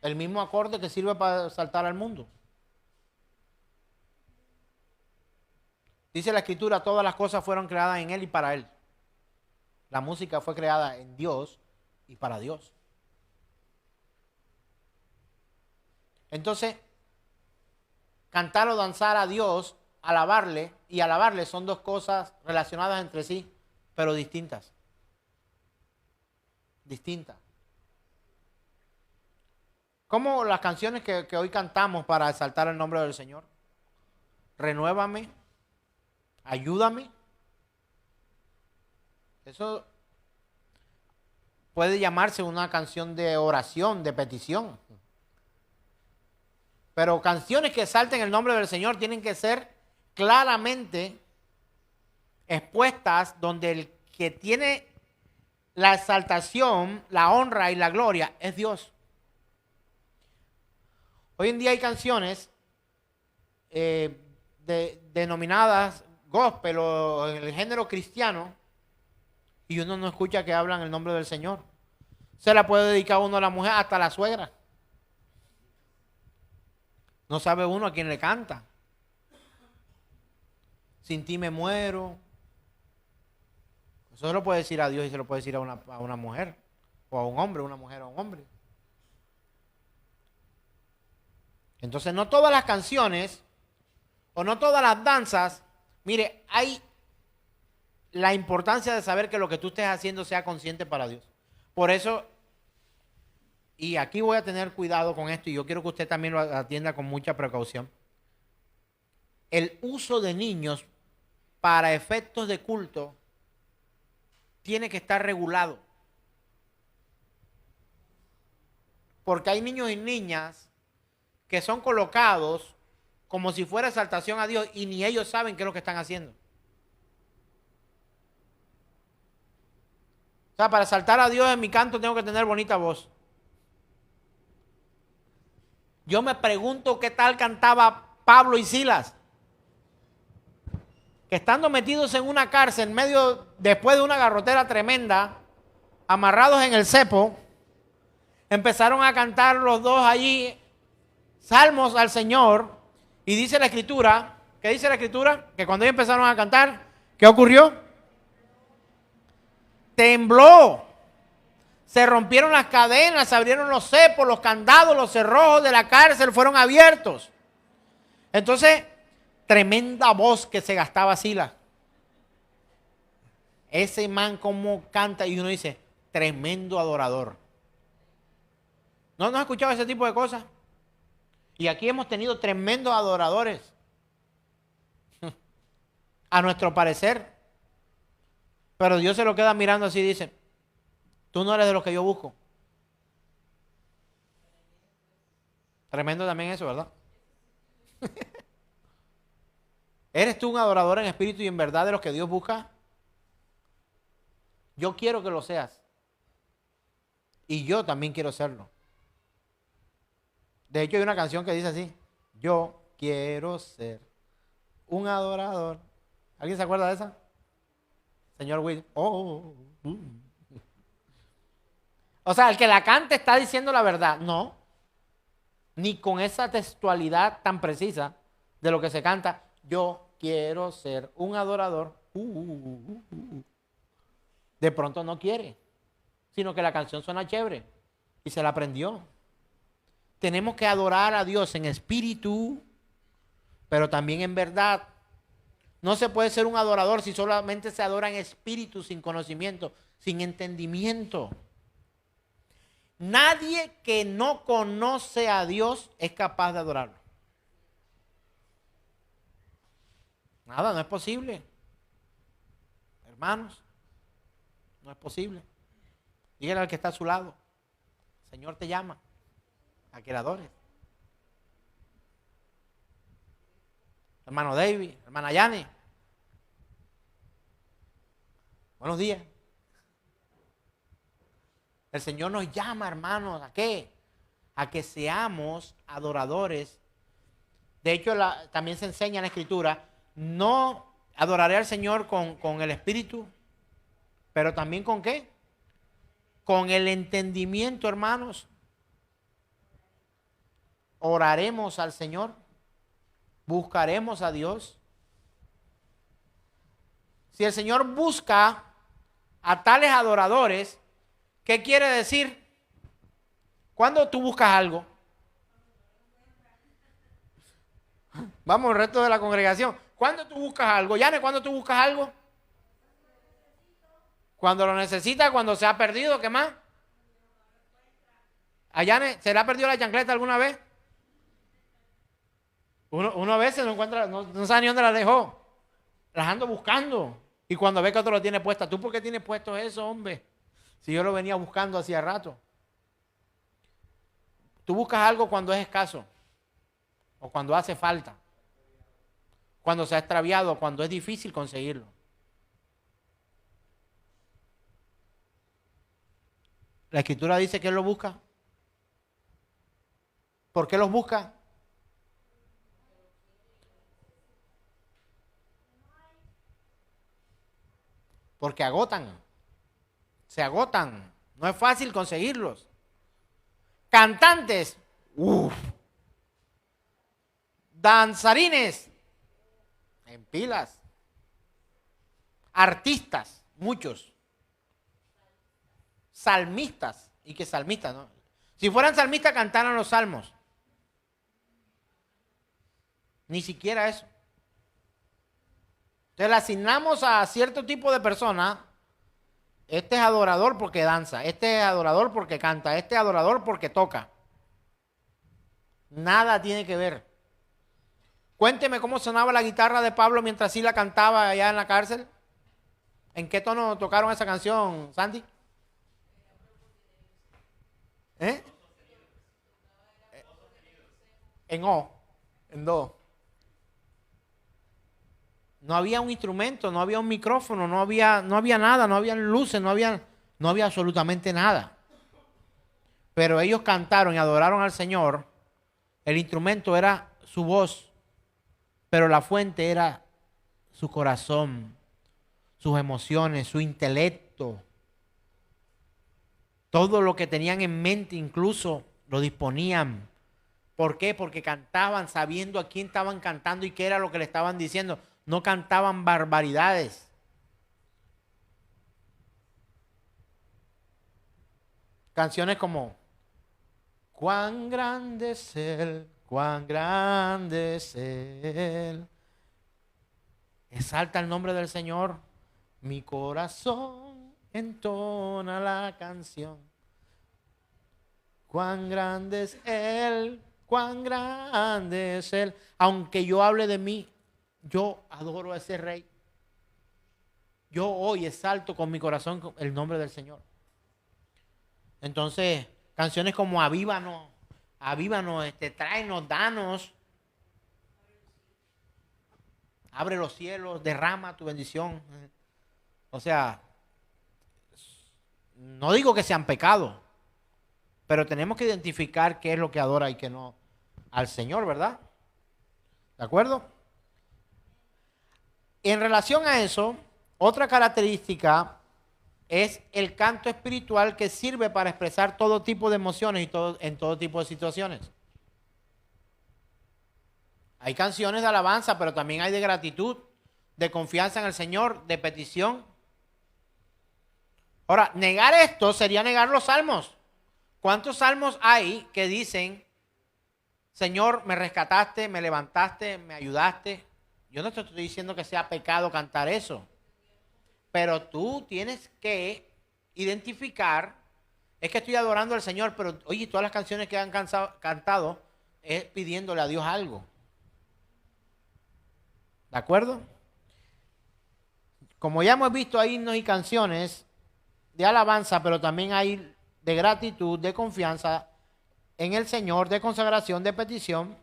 A: El mismo acorde que sirve para saltar al mundo. Dice la Escritura, todas las cosas fueron creadas en Él y para Él. La música fue creada en Dios y para Dios. Entonces, cantar o danzar a Dios, alabarle y alabarle son dos cosas relacionadas entre sí, pero distintas. Distintas. Como las canciones que hoy cantamos para exaltar el nombre del Señor. Renuévame, ayúdame. Eso puede llamarse una canción de oración, de petición. Pero canciones que exalten el nombre del Señor tienen que ser claramente expuestas donde el que tiene la exaltación, la honra y la gloria es Dios. Hoy en día hay canciones denominadas gospel o en el género cristiano y uno no escucha que hablan el nombre del Señor. Se la puede dedicar uno a la mujer, hasta a la suegra. No sabe uno a quién le canta. Sin ti me muero. Eso se lo puede decir a Dios y se lo puede decir a una mujer. O a un hombre, una mujer a un hombre. Entonces no todas las canciones o no todas las danzas, mire, hay la importancia de saber que lo que tú estés haciendo sea consciente para Dios. Por eso, y aquí voy a tener cuidado con esto y yo quiero que usted también lo atienda con mucha precaución. El uso de niños para efectos de culto tiene que estar regulado. Porque hay niños y niñas que son colocados como si fuera exaltación a Dios y ni ellos saben qué es lo que están haciendo. O sea, para exaltar a Dios en mi canto tengo que tener bonita voz. Yo me pregunto qué tal cantaba Pablo y Silas, que estando metidos en una cárcel, después de una garrotera tremenda, amarrados en el cepo, empezaron a cantar los dos allí salmos al Señor. Y dice la Escritura, ¿qué dice la Escritura? Que cuando ellos empezaron a cantar, ¿qué ocurrió? tembló. Se rompieron las cadenas, se abrieron los cepos, los candados, los cerrojos de la cárcel fueron abiertos. Entonces, tremenda voz que se gastaba Silas. Ese man como canta y uno dice, tremendo adorador. ¿No has escuchado ese tipo de cosas? Y aquí hemos tenido tremendos adoradores. A nuestro parecer. Pero Dios se lo queda mirando así y dice, tú no eres de los que yo busco. Tremendo también eso, ¿verdad? ¿Eres tú un adorador en espíritu y en verdad de los que Dios busca? Yo quiero que lo seas. Y yo también quiero serlo. De hecho, hay una canción que dice así, yo quiero ser un adorador. ¿Alguien se acuerda de esa? Señor Will. O sea, el que la cante está diciendo la verdad. No. Ni con esa textualidad tan precisa de lo que se canta. Yo quiero ser un adorador. De pronto no quiere. Sino que la canción suena chévere. Y se la aprendió. Tenemos que adorar a Dios en espíritu, pero también en verdad. No se puede ser un adorador si solamente se adora en espíritu, sin conocimiento, sin entendimiento. Nadie que no conoce a Dios es capaz de adorarlo. Nada, no es posible. Hermanos, no es posible. Dígale al que está a su lado, el Señor te llama a que le adores. Hermano David, hermana Yani. Buenos días. El Señor nos llama, hermanos, ¿a qué? A que seamos adoradores. De hecho, también se enseña en la Escritura, no adoraré al Señor con el Espíritu, pero también ¿con qué? Con el entendimiento, hermanos. Oraremos al Señor, buscaremos a Dios. Si el Señor busca a tales adoradores, ¿qué quiere decir? ¿Cuándo tú buscas algo? Vamos, el resto de la congregación. ¿Cuándo tú buscas algo? Yane, ¿cuándo tú buscas algo? Cuando lo necesitas, cuando se ha perdido, ¿qué más? ¿A Yane se le ha perdido la chancleta alguna vez? Uno a veces no encuentra, no sabe ni dónde la dejó. Las ando buscando. Y cuando ve que otro lo tiene puesta, ¿tú por qué tienes puesto eso, hombre? Si yo lo venía buscando hacía rato. Tú buscas algo cuando es escaso. O cuando hace falta. Cuando se ha extraviado, cuando es difícil conseguirlo. La Escritura dice que Él lo busca. ¿Por qué los busca? Porque agotan. Se agotan. No es fácil conseguirlos. Cantantes. Danzarines. En pilas. Artistas. Muchos. Salmistas. ¿Y qué salmistas, no? Si fueran salmistas, cantaran los salmos. Ni siquiera eso. Entonces le asignamos a cierto tipo de persona. Este es adorador porque danza. Este es adorador porque canta. Este es adorador porque toca. Nada tiene que ver. Cuénteme cómo sonaba la guitarra de Pablo mientras sí la cantaba allá en la cárcel. ¿En qué tono tocaron esa canción, Sandy? ¿Eh? En O, en Do. No había un instrumento, no había un micrófono, no había nada, no había luces, no había absolutamente nada. Pero ellos cantaron y adoraron al Señor. El instrumento era su voz, pero la fuente era su corazón, sus emociones, su intelecto. Todo lo que tenían en mente incluso lo disponían. ¿Por qué? Porque cantaban sabiendo a quién estaban cantando y qué era lo que le estaban diciendo. No cantaban barbaridades. Canciones como cuán grande es Él, cuán grande es Él. Exalta el nombre del Señor. Mi corazón entona la canción. Cuán grande es Él, cuán grande es Él. Aunque yo hable de mí, yo adoro a ese Rey. Yo hoy exalto con mi corazón el nombre del Señor. Entonces, canciones como Avívanos, Avívanos, tráenos, danos. Abre los cielos, derrama tu bendición. O sea, no digo que sean pecados, pero tenemos que identificar qué es lo que adora y qué no al Señor, ¿verdad? ¿De acuerdo? En relación a eso, otra característica es el canto espiritual que sirve para expresar todo tipo de emociones y en todo tipo de situaciones. Hay canciones de alabanza, pero también hay de gratitud, de confianza en el Señor, de petición. Ahora, negar esto sería negar los salmos. ¿Cuántos salmos hay que dicen, Señor, me rescataste, me levantaste, me ayudaste? Yo no te estoy diciendo que sea pecado cantar eso. Pero tú tienes que identificar, es que estoy adorando al Señor, pero oye, todas las canciones que han cantado es pidiéndole a Dios algo. ¿De acuerdo? Como ya hemos visto, hay himnos y canciones de alabanza, pero también hay de gratitud, de confianza en el Señor, de consagración, de petición.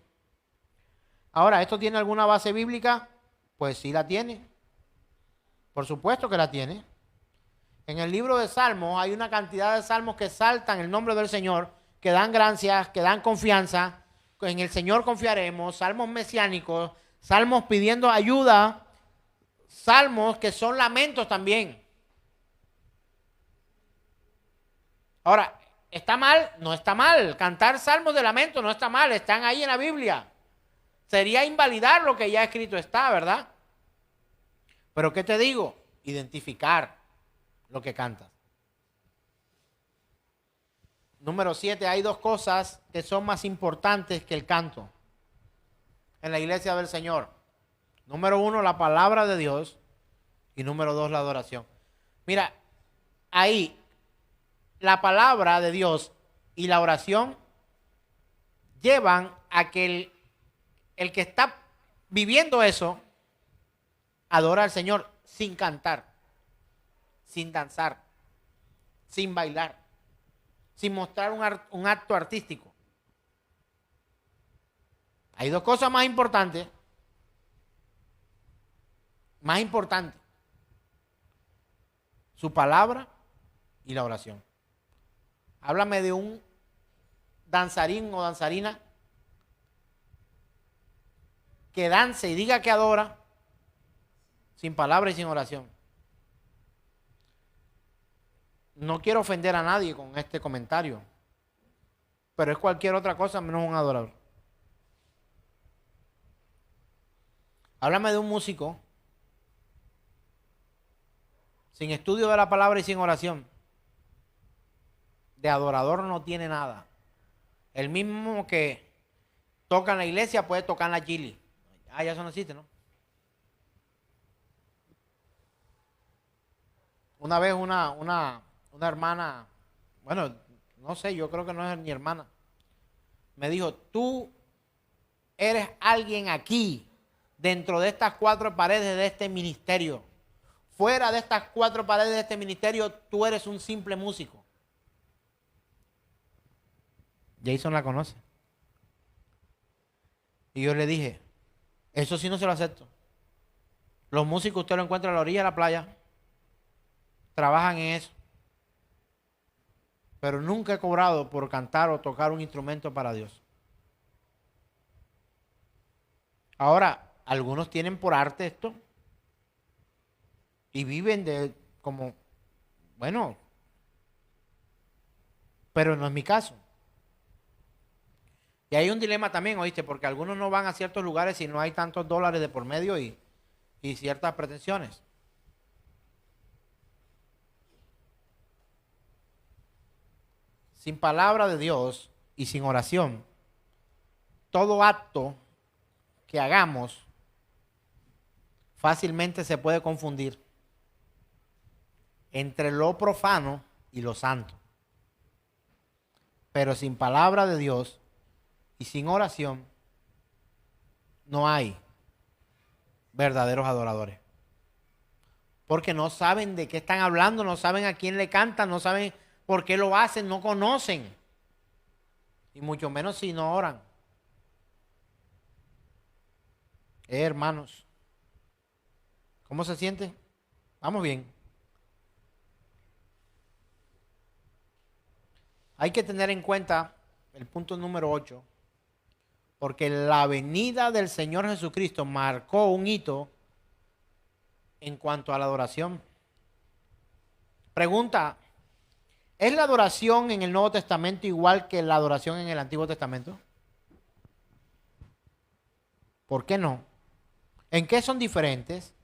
A: Ahora, ¿esto tiene alguna base bíblica? Pues sí la tiene. Por supuesto que la tiene. En el libro de Salmos hay una cantidad de salmos que exaltan el nombre del Señor, que dan gracias, que dan confianza. En el Señor confiaremos, salmos mesiánicos, salmos pidiendo ayuda, salmos que son lamentos también. Ahora, ¿está mal? No está mal. Cantar salmos de lamento no está mal, están ahí en la Biblia. Sería invalidar lo que ya escrito está, ¿verdad? Pero ¿qué te digo? Identificar lo que cantas. Número 7, hay dos cosas que son más importantes que el canto en la iglesia del Señor. Número 1, la palabra de Dios. Y número 2, la adoración. Mira, ahí la palabra de Dios y la oración llevan a que el que está viviendo eso adora al Señor sin cantar, sin danzar, sin bailar, sin mostrar un acto artístico. Hay dos cosas más importantes. Su palabra y la oración. Háblame de un danzarín o danzarina que dance y diga que adora sin palabra y sin oración. No quiero ofender a nadie con este comentario, pero es cualquier otra cosa menos un adorador. Háblame de un músico sin estudio de la palabra y sin oración. De adorador no tiene nada. El mismo que toca en la iglesia puede tocar en la chili. Ah, ya eso no existe, ¿no? Una vez una hermana, bueno, no sé, yo creo que no es mi hermana, me dijo, tú eres alguien aquí, dentro de estas 4 paredes de este ministerio. Fuera de estas 4 paredes de este ministerio, tú eres un simple músico. Jason la conoce. Y yo le dije, eso sí no se lo acepto. Los músicos usted lo encuentra a la orilla de la playa, trabajan en eso. Pero nunca he cobrado por cantar o tocar un instrumento para Dios. Ahora, algunos tienen por arte esto y viven de como, bueno, pero no es mi caso. Y hay un dilema también, ¿oíste? Porque algunos no van a ciertos lugares si no hay tantos dólares de por medio y ciertas pretensiones. sin palabra de Dios y sin oración, todo acto que hagamos fácilmente se puede confundir entre lo profano y lo santo. Pero sin palabra de Dios y sin oración no hay verdaderos adoradores. Porque no saben de qué están hablando, no saben a quién le cantan, no saben por qué lo hacen, no conocen. Y mucho menos si no oran. Hermanos, ¿cómo se siente? Vamos bien. Hay que tener en cuenta el punto número 8, porque la venida del Señor Jesucristo marcó un hito en cuanto a la adoración. Pregunta, ¿es la adoración en el Nuevo Testamento igual que la adoración en el Antiguo Testamento? ¿Por qué no? ¿En qué son diferentes?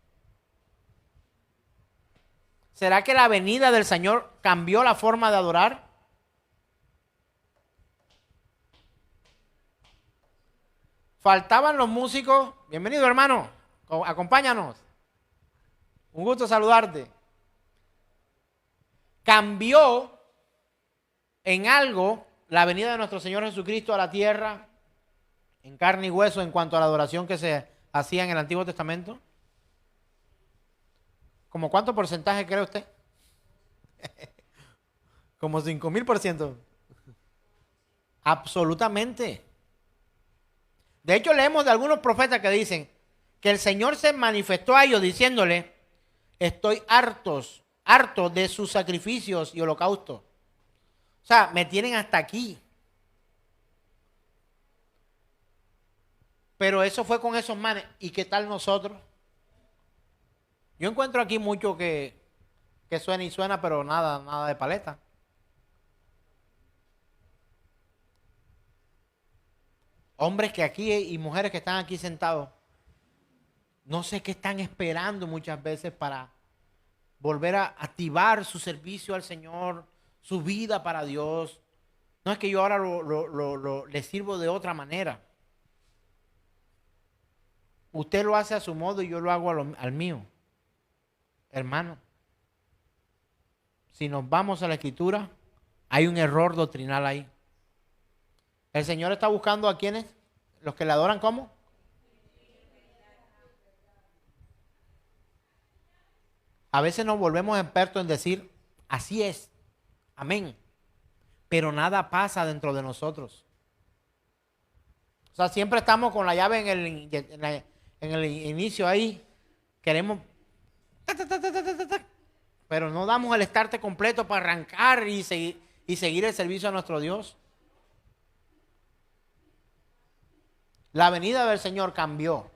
A: ¿Será que la venida del Señor cambió la forma de adorar? Faltaban los músicos. Bienvenido, hermano. Acompáñanos. Un gusto saludarte. ¿Cambió en algo la venida de nuestro Señor Jesucristo a la tierra en carne y hueso en cuanto a la adoración que se hacía en el Antiguo Testamento? ¿Cómo cuánto porcentaje cree usted? Como 5,000%. Absolutamente. De hecho, leemos de algunos profetas que dicen que el Señor se manifestó a ellos diciéndole: estoy harto de sus sacrificios y holocaustos. O sea, me tienen hasta aquí. Pero eso fue con esos manes. ¿Y qué tal nosotros? Yo encuentro aquí mucho que suena y suena, pero nada de paleta. Hombres que aquí y mujeres que están aquí sentados, no sé qué están esperando muchas veces para volver a activar su servicio al Señor, su vida para Dios. No es que yo ahora le sirvo de otra manera. Usted lo hace a su modo y yo lo hago al mío. Hermano, si nos vamos a la Escritura, hay un error doctrinal ahí. El Señor está buscando a quienes, los que le adoran, ¿cómo? A veces nos volvemos expertos en decir, así es, amén, pero nada pasa dentro de nosotros. O sea, siempre estamos con la llave en el inicio ahí, queremos, pero no damos el estarte completo para arrancar y seguir el servicio a nuestro Dios. La venida del Señor cambió.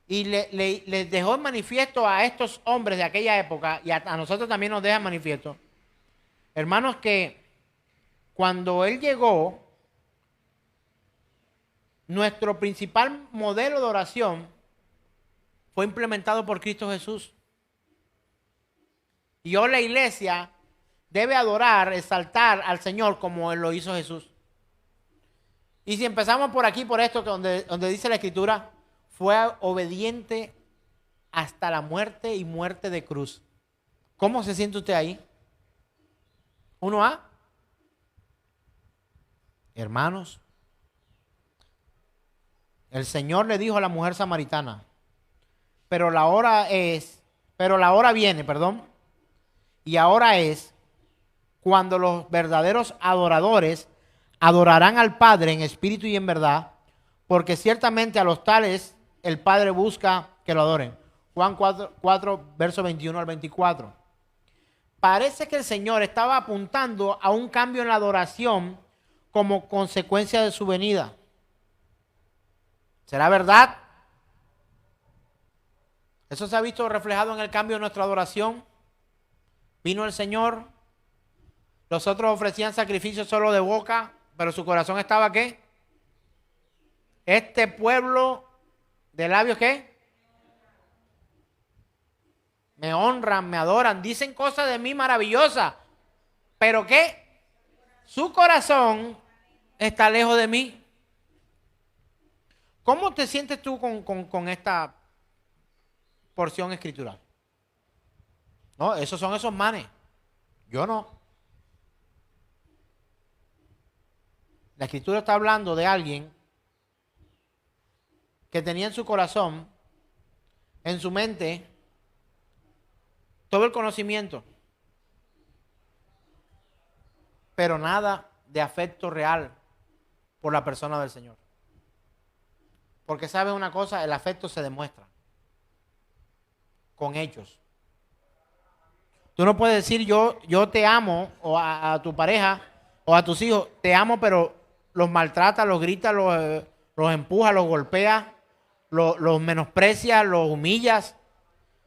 A: Y les dejó en manifiesto a estos hombres de aquella época, y a nosotros también nos deja en manifiesto, hermanos, que cuando Él llegó, nuestro principal modelo de oración fue implementado por Cristo Jesús. Y hoy la iglesia debe adorar, exaltar al Señor como Él lo hizo Jesús. Y si empezamos por aquí, por esto, donde dice la Escritura, fue obediente hasta la muerte y muerte de cruz. ¿Cómo se siente usted ahí? ¿1A? Hermanos, el Señor le dijo a la mujer samaritana, pero la hora viene, y ahora es cuando los verdaderos adoradores adorarán al Padre en espíritu y en verdad, porque ciertamente a los tales el Padre busca que lo adoren. Juan 4 verso 21 al 24. Parece que el Señor estaba apuntando a un cambio en la adoración como consecuencia de su venida. ¿Será verdad? Eso se ha visto reflejado en el cambio de nuestra adoración. Vino el Señor, los otros ofrecían sacrificios solo de boca, pero su corazón estaba ¿qué? Este pueblo de labios ¿qué? Me honran, me adoran, dicen cosas de mí maravillosas, pero ¿qué? Su corazón está lejos de mí. ¿Cómo te sientes tú con esta porción escritural? No, esos son esos manes. Yo no. La escritura está hablando de alguien que tenía en su corazón, en su mente, todo el conocimiento, pero nada de afecto real por la persona del Señor. Porque sabe una cosa, el afecto se demuestra con hechos. Tú no puedes decir yo te amo, o a tu pareja o a tus hijos, te amo, pero los maltrata, los grita, los empuja, los golpea, los menosprecia, los humillas.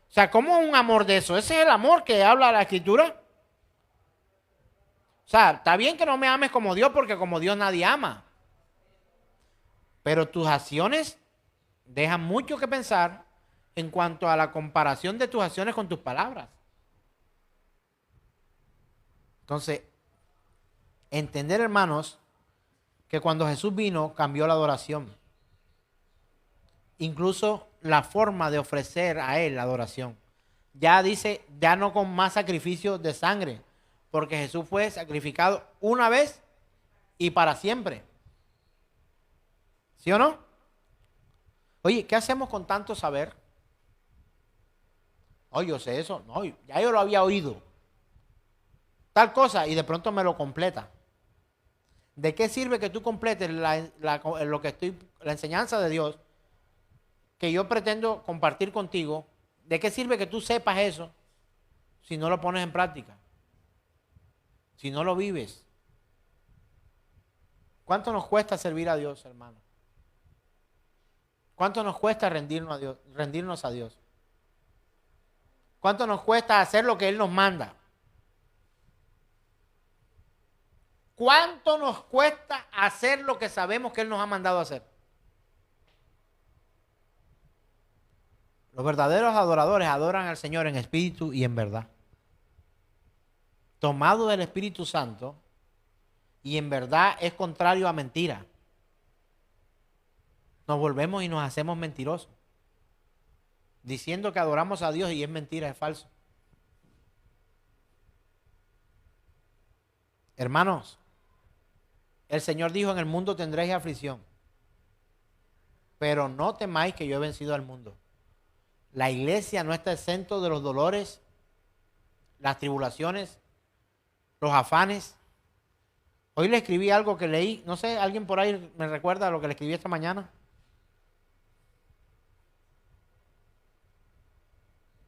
A: O sea, ¿cómo un amor de eso? Ese es el amor que habla la Escritura. O sea, está bien que no me ames como Dios, porque como Dios nadie ama. Pero tus acciones dejan mucho que pensar en cuanto a la comparación de tus acciones con tus palabras. Entonces, entender, hermanos, que cuando Jesús vino cambió la adoración. Incluso la forma de ofrecer a Él la adoración. Ya dice, ya no con más sacrificio de sangre, porque Jesús fue sacrificado una vez y para siempre. ¿Sí o no? Oye, ¿qué hacemos con tanto saber? Oye, yo sé eso. No, ya yo lo había oído. Tal cosa, y de pronto me lo completa. ¿De qué sirve que tú completes lo que la enseñanza de Dios que yo pretendo compartir contigo? ¿De qué sirve que tú sepas eso si no lo pones en práctica? Si no lo vives. ¿Cuánto nos cuesta servir a Dios, hermano? ¿Cuánto nos cuesta rendirnos a Dios? ¿Cuánto nos cuesta hacer lo que Él nos manda? ¿Cuánto nos cuesta hacer lo que sabemos que Él nos ha mandado a hacer? Los verdaderos adoradores adoran al Señor en espíritu y en verdad. Tomado del Espíritu Santo y en verdad es contrario a mentira. Nos volvemos y nos hacemos mentirosos, diciendo que adoramos a Dios y es mentira, es falso. Hermanos, el Señor dijo, en el mundo tendréis aflicción, pero no temáis que yo he vencido al mundo. La iglesia no está exento de los dolores, las tribulaciones, los afanes. Hoy le escribí algo que leí, no sé, alguien por ahí me recuerda lo que le escribí esta mañana.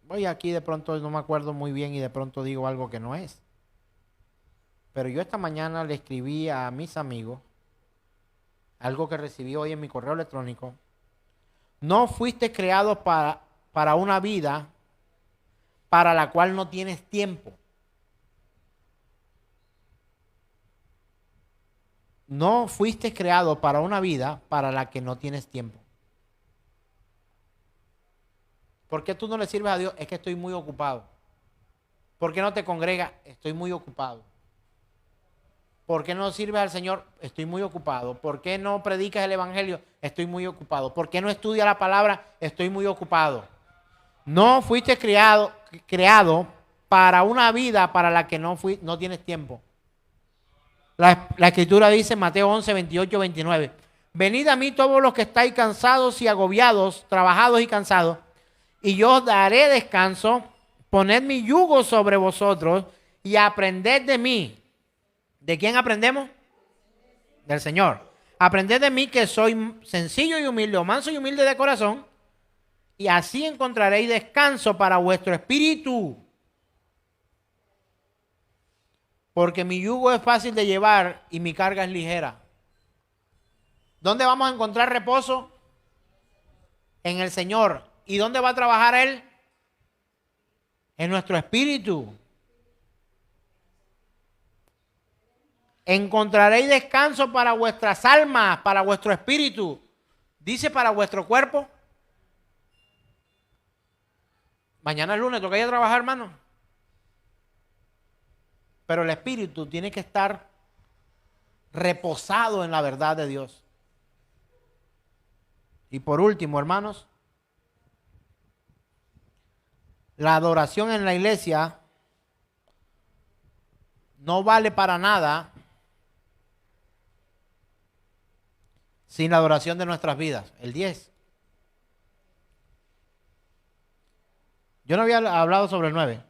A: Voy aquí de pronto, no me acuerdo muy bien y de pronto digo algo que no es. Pero yo esta mañana le escribí a mis amigos algo que recibí hoy en mi correo electrónico. No fuiste creado para una vida para la cual no tienes tiempo. No fuiste creado para una vida para la que no tienes tiempo. ¿Por qué tú no le sirves a Dios? Es que estoy muy ocupado. ¿Por qué no te congregas? Estoy muy ocupado. ¿Por qué no sirves al Señor? Estoy muy ocupado. ¿Por qué no predicas el Evangelio? Estoy muy ocupado. ¿Por qué no estudias la palabra? Estoy muy ocupado. No fuiste creado para una vida para la que no tienes tiempo. La Escritura dice en Mateo 11, 28, 29. Venid a mí todos los que estáis cansados y agobiados, trabajados y cansados, y yo os daré descanso. Poned mi yugo sobre vosotros y aprended de mí. ¿De quién aprendemos? Del Señor. Aprended de mí, que soy sencillo y humilde, o manso y humilde de corazón, y así encontraréis descanso para vuestro espíritu. Porque mi yugo es fácil de llevar y mi carga es ligera. ¿Dónde vamos a encontrar reposo? En el Señor. ¿Y dónde va a trabajar Él? En nuestro espíritu. Encontraréis descanso para vuestras almas, para vuestro espíritu. Dice para vuestro cuerpo. Mañana es lunes, toca ir a trabajar, hermano. Pero el espíritu tiene que estar reposado en la verdad de Dios. Y por último, hermanos, la adoración en la iglesia no vale para nada sin la adoración de nuestras vidas. El 10. Yo no había hablado sobre el 9.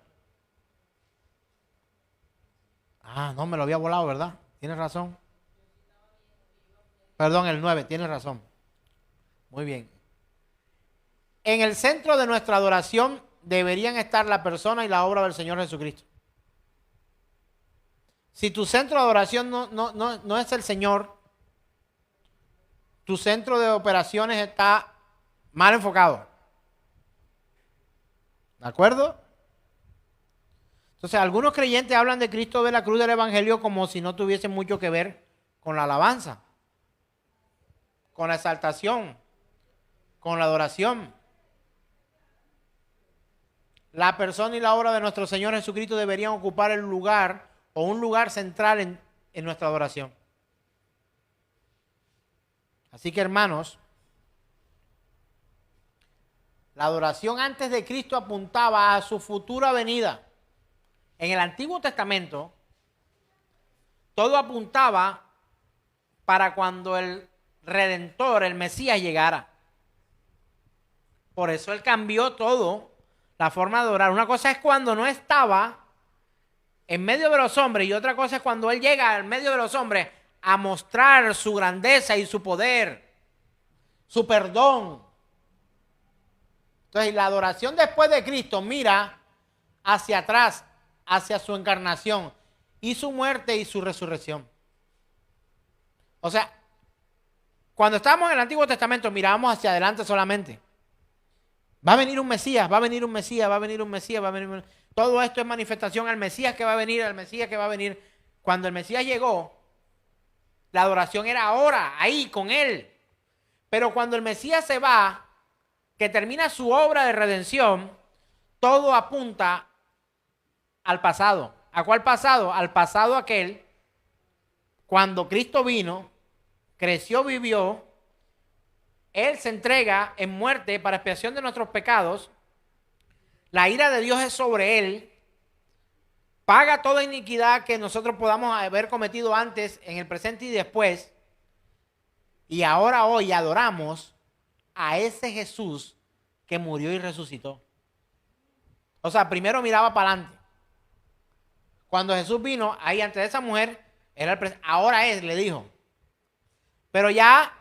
A: Ah, no, me lo había volado, ¿verdad? Tienes razón. Perdón, el 9, tienes razón. Muy bien. En el centro de nuestra adoración deberían estar la persona y la obra del Señor Jesucristo. Si tu centro de adoración no es el Señor, tu centro de operaciones está mal enfocado. ¿De acuerdo? Entonces, algunos creyentes hablan de Cristo de la cruz del Evangelio como si no tuviese mucho que ver con la alabanza, con la exaltación, con la adoración. La persona y la obra de nuestro Señor Jesucristo deberían ocupar el lugar o un lugar central en nuestra adoración. Así que, hermanos, la adoración antes de Cristo apuntaba a su futura venida. En el Antiguo Testamento, todo apuntaba para cuando el Redentor, el Mesías, llegara. Por eso Él cambió todo, la forma de adorar. Una cosa es cuando no estaba en medio de los hombres y otra cosa es cuando Él llega al medio de los hombres a mostrar su grandeza y su poder, su perdón. Entonces, la adoración después de Cristo mira hacia atrás, hacia su encarnación y su muerte y su resurrección. O sea, cuando estábamos en el Antiguo Testamento mirábamos hacia adelante solamente. Va a venir un Mesías, va a venir un Mesías, va a venir un Mesías, va a venir un... Todo esto es manifestación al Mesías que va a venir, al Mesías que va a venir. Cuando el Mesías llegó, la adoración era ahora, ahí, con Él. Pero cuando el Mesías se va, que termina su obra de redención, todo apunta al pasado. ¿A cuál pasado? Al pasado aquel, cuando Cristo vino, creció, vivió, Él se entrega en muerte para expiación de nuestros pecados, la ira de Dios es sobre Él, paga toda iniquidad que nosotros podamos haber cometido antes, en el presente y después, y ahora hoy adoramos a ese Jesús que murió y resucitó. O sea, primero miraba para adelante. Cuando Jesús vino, ahí ante esa mujer, era ahora es, le dijo. Pero ya,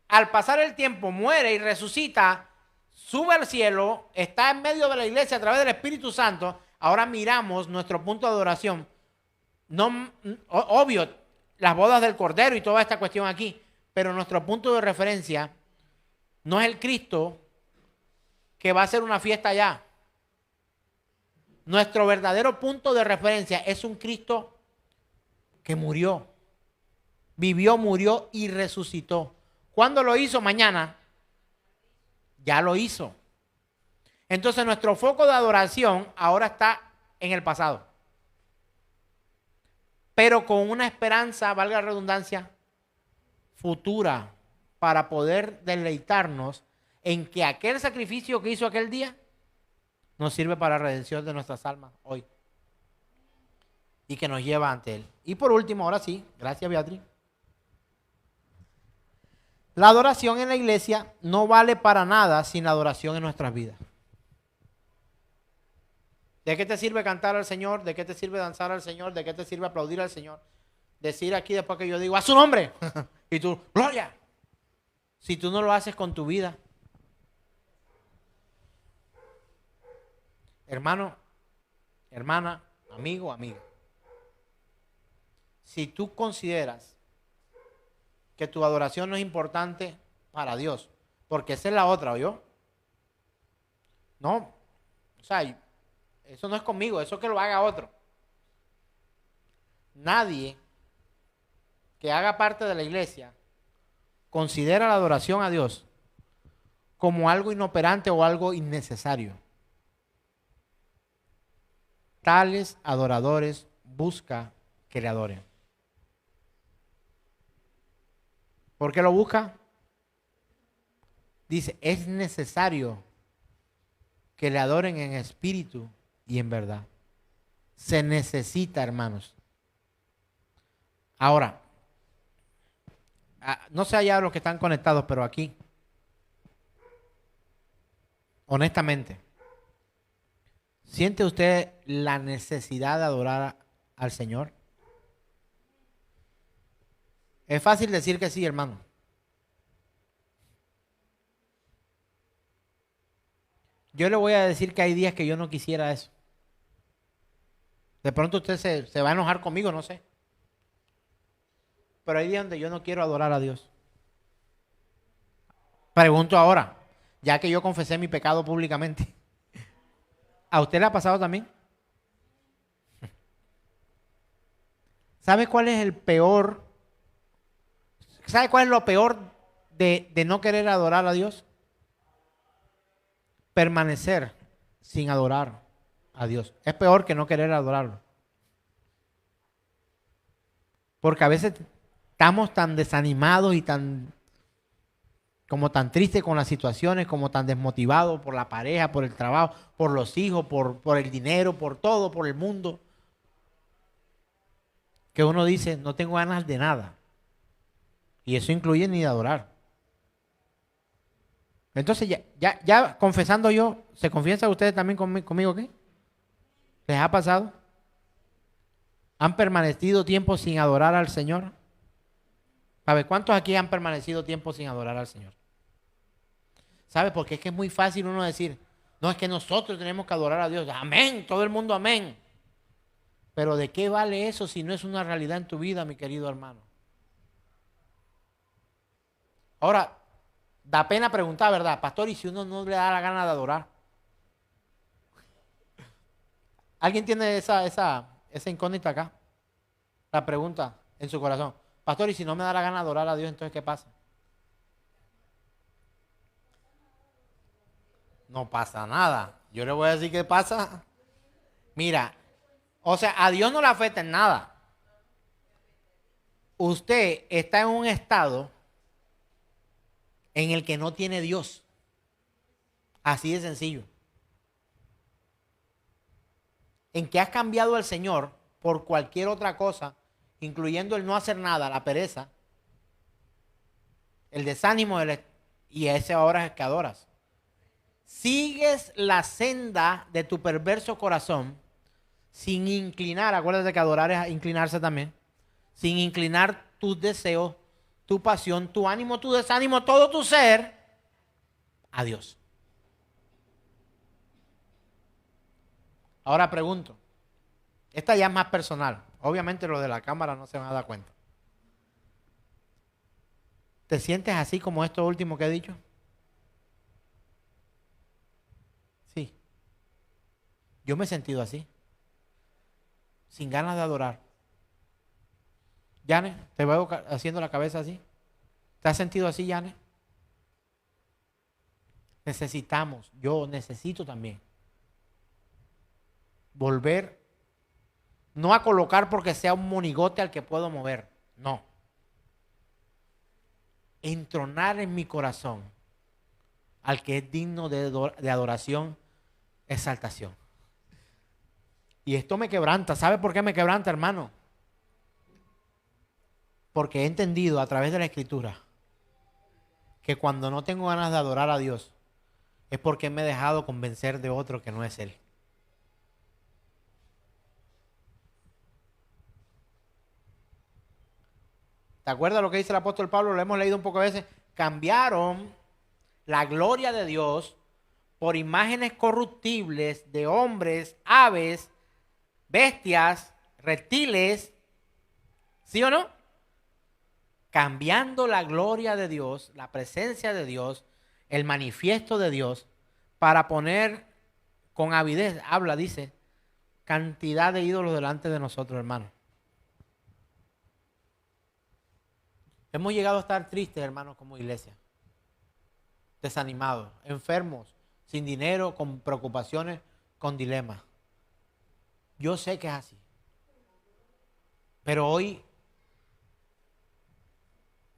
A: al pasar el tiempo, muere y resucita, sube al cielo, está en medio de la iglesia a través del Espíritu Santo. Ahora miramos nuestro punto de adoración. No, obvio, las bodas del Cordero y toda esta cuestión aquí, pero nuestro punto de referencia no es el Cristo que va a hacer una fiesta allá. Nuestro verdadero punto de referencia es un Cristo que murió, vivió, murió y resucitó. ¿Cuándo lo hizo? Mañana. Ya lo hizo. Entonces nuestro foco de adoración ahora está en el pasado. Pero con una esperanza, valga la redundancia, futura, para poder deleitarnos en que aquel sacrificio que hizo aquel día nos sirve para la redención de nuestras almas hoy. Y que nos lleva ante Él. Y por último, ahora sí, gracias Beatriz. La adoración en la iglesia no vale para nada sin la adoración en nuestras vidas. ¿De qué te sirve cantar al Señor? ¿De qué te sirve danzar al Señor? ¿De qué te sirve aplaudir al Señor? Decir aquí después que yo digo, ¡a su nombre! Y tú, ¡gloria! Si tú no lo haces con tu vida. Hermano, hermana, amigo, amiga. Si tú consideras que tu adoración no es importante para Dios, porque esa es la otra, ¿oyó? No, o sea, eso no es conmigo, eso que lo haga otro. Nadie que haga parte de la iglesia considera la adoración a Dios como algo inoperante o algo innecesario. Tales adoradores busca que le adoren. ¿Por qué lo busca? Dice, es necesario que le adoren en espíritu y en verdad. Se necesita, hermanos. Ahora, no sé allá los que están conectados, pero aquí, honestamente, ¿siente usted la necesidad de adorar al Señor? Es fácil decir que sí, hermano. Yo le voy a decir que hay días que yo no quisiera eso. De pronto usted se va a enojar conmigo, no sé. Pero hay días donde yo no quiero adorar a Dios. Pregunto ahora, ya que yo confesé mi pecado públicamente, ¿a usted le ha pasado también? ¿Sabe cuál es el peor? ¿Sabe cuál es lo peor de no querer adorar a Dios? Permanecer sin adorar a Dios. Es peor que no querer adorarlo. Porque a veces estamos tan desanimados y como tan tristes con las situaciones, como tan desmotivados por la pareja, por el trabajo, por los hijos, por el dinero, por todo, por el mundo, que uno dice, no tengo ganas de nada. Y eso incluye ni de adorar. Entonces, ya confesando yo, ¿se confiesan ustedes también conmigo qué? ¿Les ha pasado? ¿Han permanecido tiempo sin adorar al Señor? ¿Sabe cuántos aquí han permanecido tiempo sin adorar al Señor? ¿Sabe? Porque es que es muy fácil uno decir, no, es que nosotros tenemos que adorar a Dios. Amén, todo el mundo amén. Pero ¿de qué vale eso si no es una realidad en tu vida, mi querido hermano? Ahora, da pena preguntar, ¿verdad? Pastor, ¿y si uno no le da la gana de adorar? ¿Alguien tiene esa incógnita acá? La pregunta en su corazón. Pastor, ¿y si no me da la gana de adorar a Dios, entonces qué pasa? No pasa nada. Yo le voy a decir qué pasa. Mira, o sea, a Dios no le afecta en nada. Usted está en un estado en el que no tiene Dios. Así de sencillo. En que has cambiado al Señor por cualquier otra cosa, incluyendo el no hacer nada, la pereza, el desánimo y a ese ahora es que adoras. Sigues la senda de tu perverso corazón sin inclinar, acuérdate que adorar es inclinarse también, sin inclinar tus deseos, tu pasión, tu ánimo, tu desánimo, todo tu ser a Dios. Ahora pregunto, esta ya es más personal, obviamente lo de la cámara no se van a dar cuenta. ¿Te sientes así como esto último que he dicho? Sí, yo me he sentido así, sin ganas de adorar. Yane, te veo haciendo la cabeza así. ¿Te has sentido así, Yane? Necesitamos, yo necesito también volver, no a colocar porque sea un monigote al que puedo mover, no. Entronar en mi corazón al que es digno de adoración, exaltación. Y esto me quebranta. ¿Sabe por qué me quebranta, hermano? Porque he entendido a través de la Escritura que cuando no tengo ganas de adorar a Dios es porque me he dejado convencer de otro que no es Él. ¿Te acuerdas lo que dice el apóstol Pablo? Lo hemos leído un poco de veces. Cambiaron la gloria de Dios por imágenes corruptibles de hombres, aves, bestias, reptiles. ¿Sí o no? Cambiando la gloria de Dios, la presencia de Dios, el manifiesto de Dios, para poner con avidez, habla, dice, cantidad de ídolos delante de nosotros, hermanos. Hemos llegado a estar tristes, hermanos, como iglesia. Desanimados, enfermos, sin dinero, con preocupaciones, con dilemas. Yo sé que es así. Pero hoy,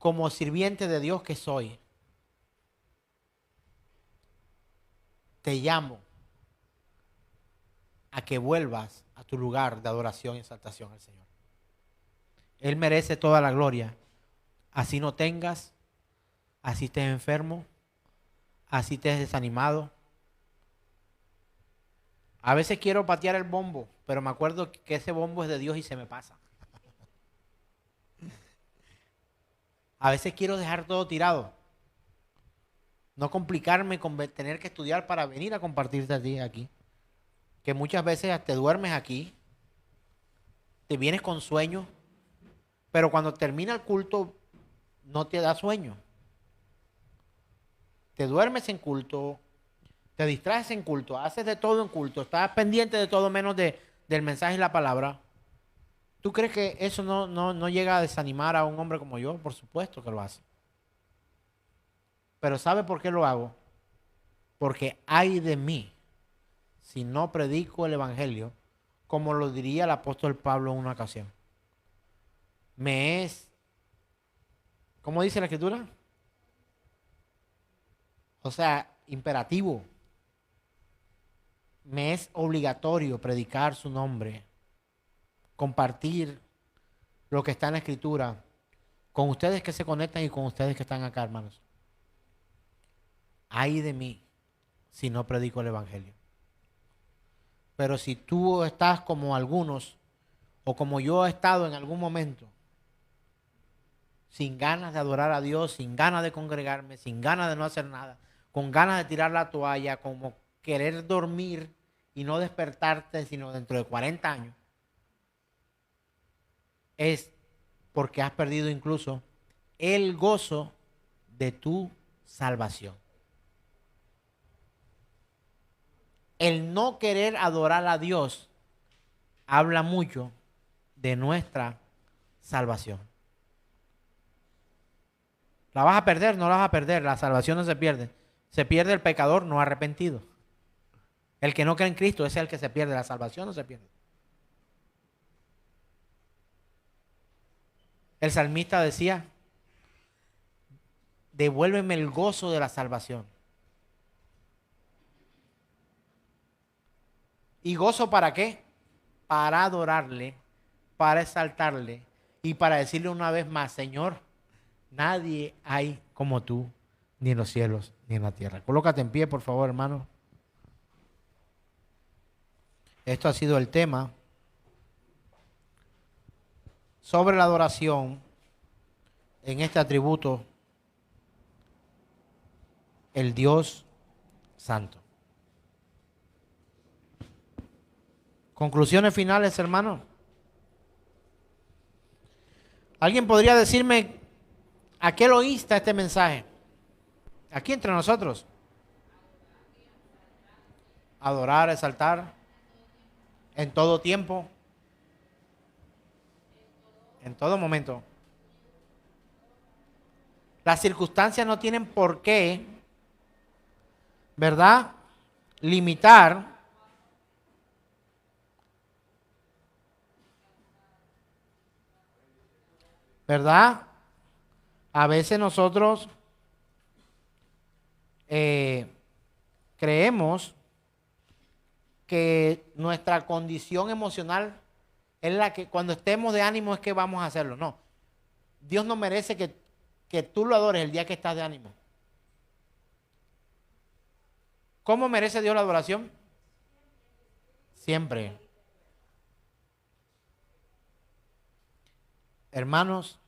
A: como sirviente de Dios que soy, te llamo a que vuelvas a tu lugar de adoración y exaltación al Señor. Él merece toda la gloria. Así no tengas, así estés enfermo, así estés desanimado. A veces quiero patear el bombo, pero me acuerdo que ese bombo es de Dios y se me pasa. A veces quiero dejar todo tirado. No complicarme con tener que estudiar para venir a compartirte a ti aquí. Que muchas veces te duermes aquí, te vienes con sueño, pero cuando termina el culto no te da sueño. Te duermes en culto, te distraes en culto, haces de todo en culto, estás pendiente de todo menos del mensaje y la palabra. ¿Tú crees que eso no llega a desanimar a un hombre como yo? Por supuesto que lo hace. Pero ¿sabe por qué lo hago? Porque ay de mí si no predico el evangelio, como lo diría el apóstol Pablo en una ocasión. ¿Cómo dice la escritura? O sea, imperativo. Me es obligatorio predicar su nombre, compartir lo que está en la escritura con ustedes que se conectan y con ustedes que están acá, hermanos. Ay de mí si no predico el evangelio. Pero si tú estás como algunos, o como yo he estado en algún momento, sin ganas de adorar a Dios, sin ganas de congregarme, sin ganas de no hacer nada, con ganas de tirar la toalla, como querer dormir y no despertarte sino dentro de 40 años, es porque has perdido incluso el gozo de tu salvación. El no querer adorar a Dios habla mucho de nuestra salvación. ¿La vas a perder? No la vas a perder. La salvación no se pierde. Se pierde el pecador no arrepentido. El que no cree en Cristo es el que se pierde. La salvación no se pierde. El salmista decía, devuélveme el gozo de la salvación. ¿Y gozo para qué? Para adorarle, para exaltarle y para decirle una vez más, Señor, nadie hay como tú, ni en los cielos, ni en la tierra. Colócate en pie, por favor, hermano. Esto ha sido el tema sobre la adoración en este atributo, el Dios Santo. Conclusiones finales, hermano. ¿Alguien podría decirme a qué lo insta este mensaje? Aquí entre nosotros. Adorar, exaltar, en todo tiempo, en todo momento. Las circunstancias no tienen por qué, ¿verdad?, limitar ¿verdad? A veces nosotros creemos que nuestra condición emocional es la que cuando estemos de ánimo es que vamos a hacerlo. No, Dios no merece que tú lo adores el día que estás de ánimo. ¿Cómo merece Dios la adoración? Siempre. Hermanos,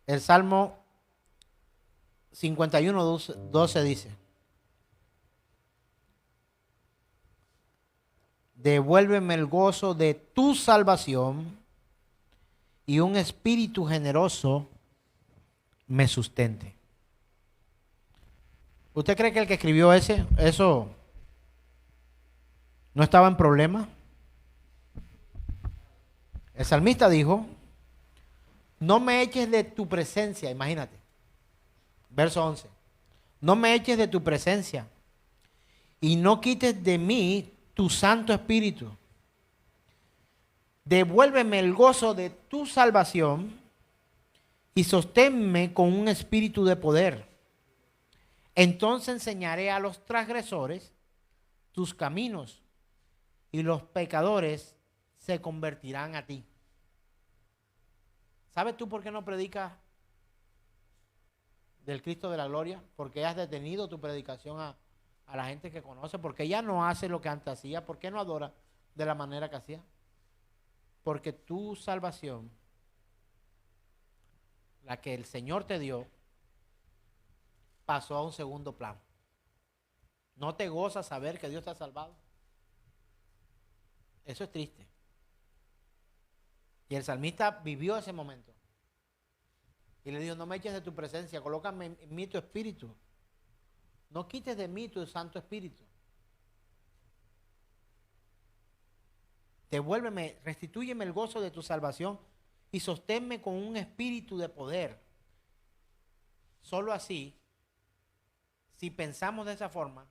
A: el Salmo 51:12 dice, devuélveme el gozo de tu salvación y un espíritu generoso me sustente. ¿Usted cree que el que escribió eso no estaba en problema? El salmista dijo, no me eches de tu presencia, imagínate, verso 11, no me eches de tu presencia y no quites de mí tu Santo Espíritu. Devuélveme el gozo de tu salvación y sosténme con un espíritu de poder. Entonces enseñaré a los transgresores tus caminos y los pecadores se convertirán a ti. ¿Sabes tú por qué no predicas del Cristo de la gloria? Porque has detenido tu predicación a la gente que conoce, porque ya no hace lo que antes hacía. ¿Por qué no adora de la manera que hacía? Porque tu salvación, la que el Señor te dio, pasó a un segundo plano. ¿No te goza saber que Dios te ha salvado? Eso es triste. Y el salmista vivió ese momento. Y le dijo, no me eches de tu presencia, colócame en mí tu espíritu. No quites de mí tu Santo Espíritu. Devuélveme, restitúyeme el gozo de tu salvación y sosténme con un espíritu de poder. Solo así, si pensamos de esa forma,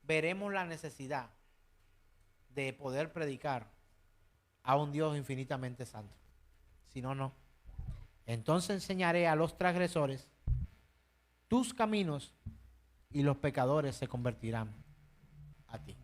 A: veremos la necesidad de poder predicar a un Dios infinitamente santo. Si no, no. Entonces enseñaré a los transgresores tus caminos y los pecadores se convertirán a ti.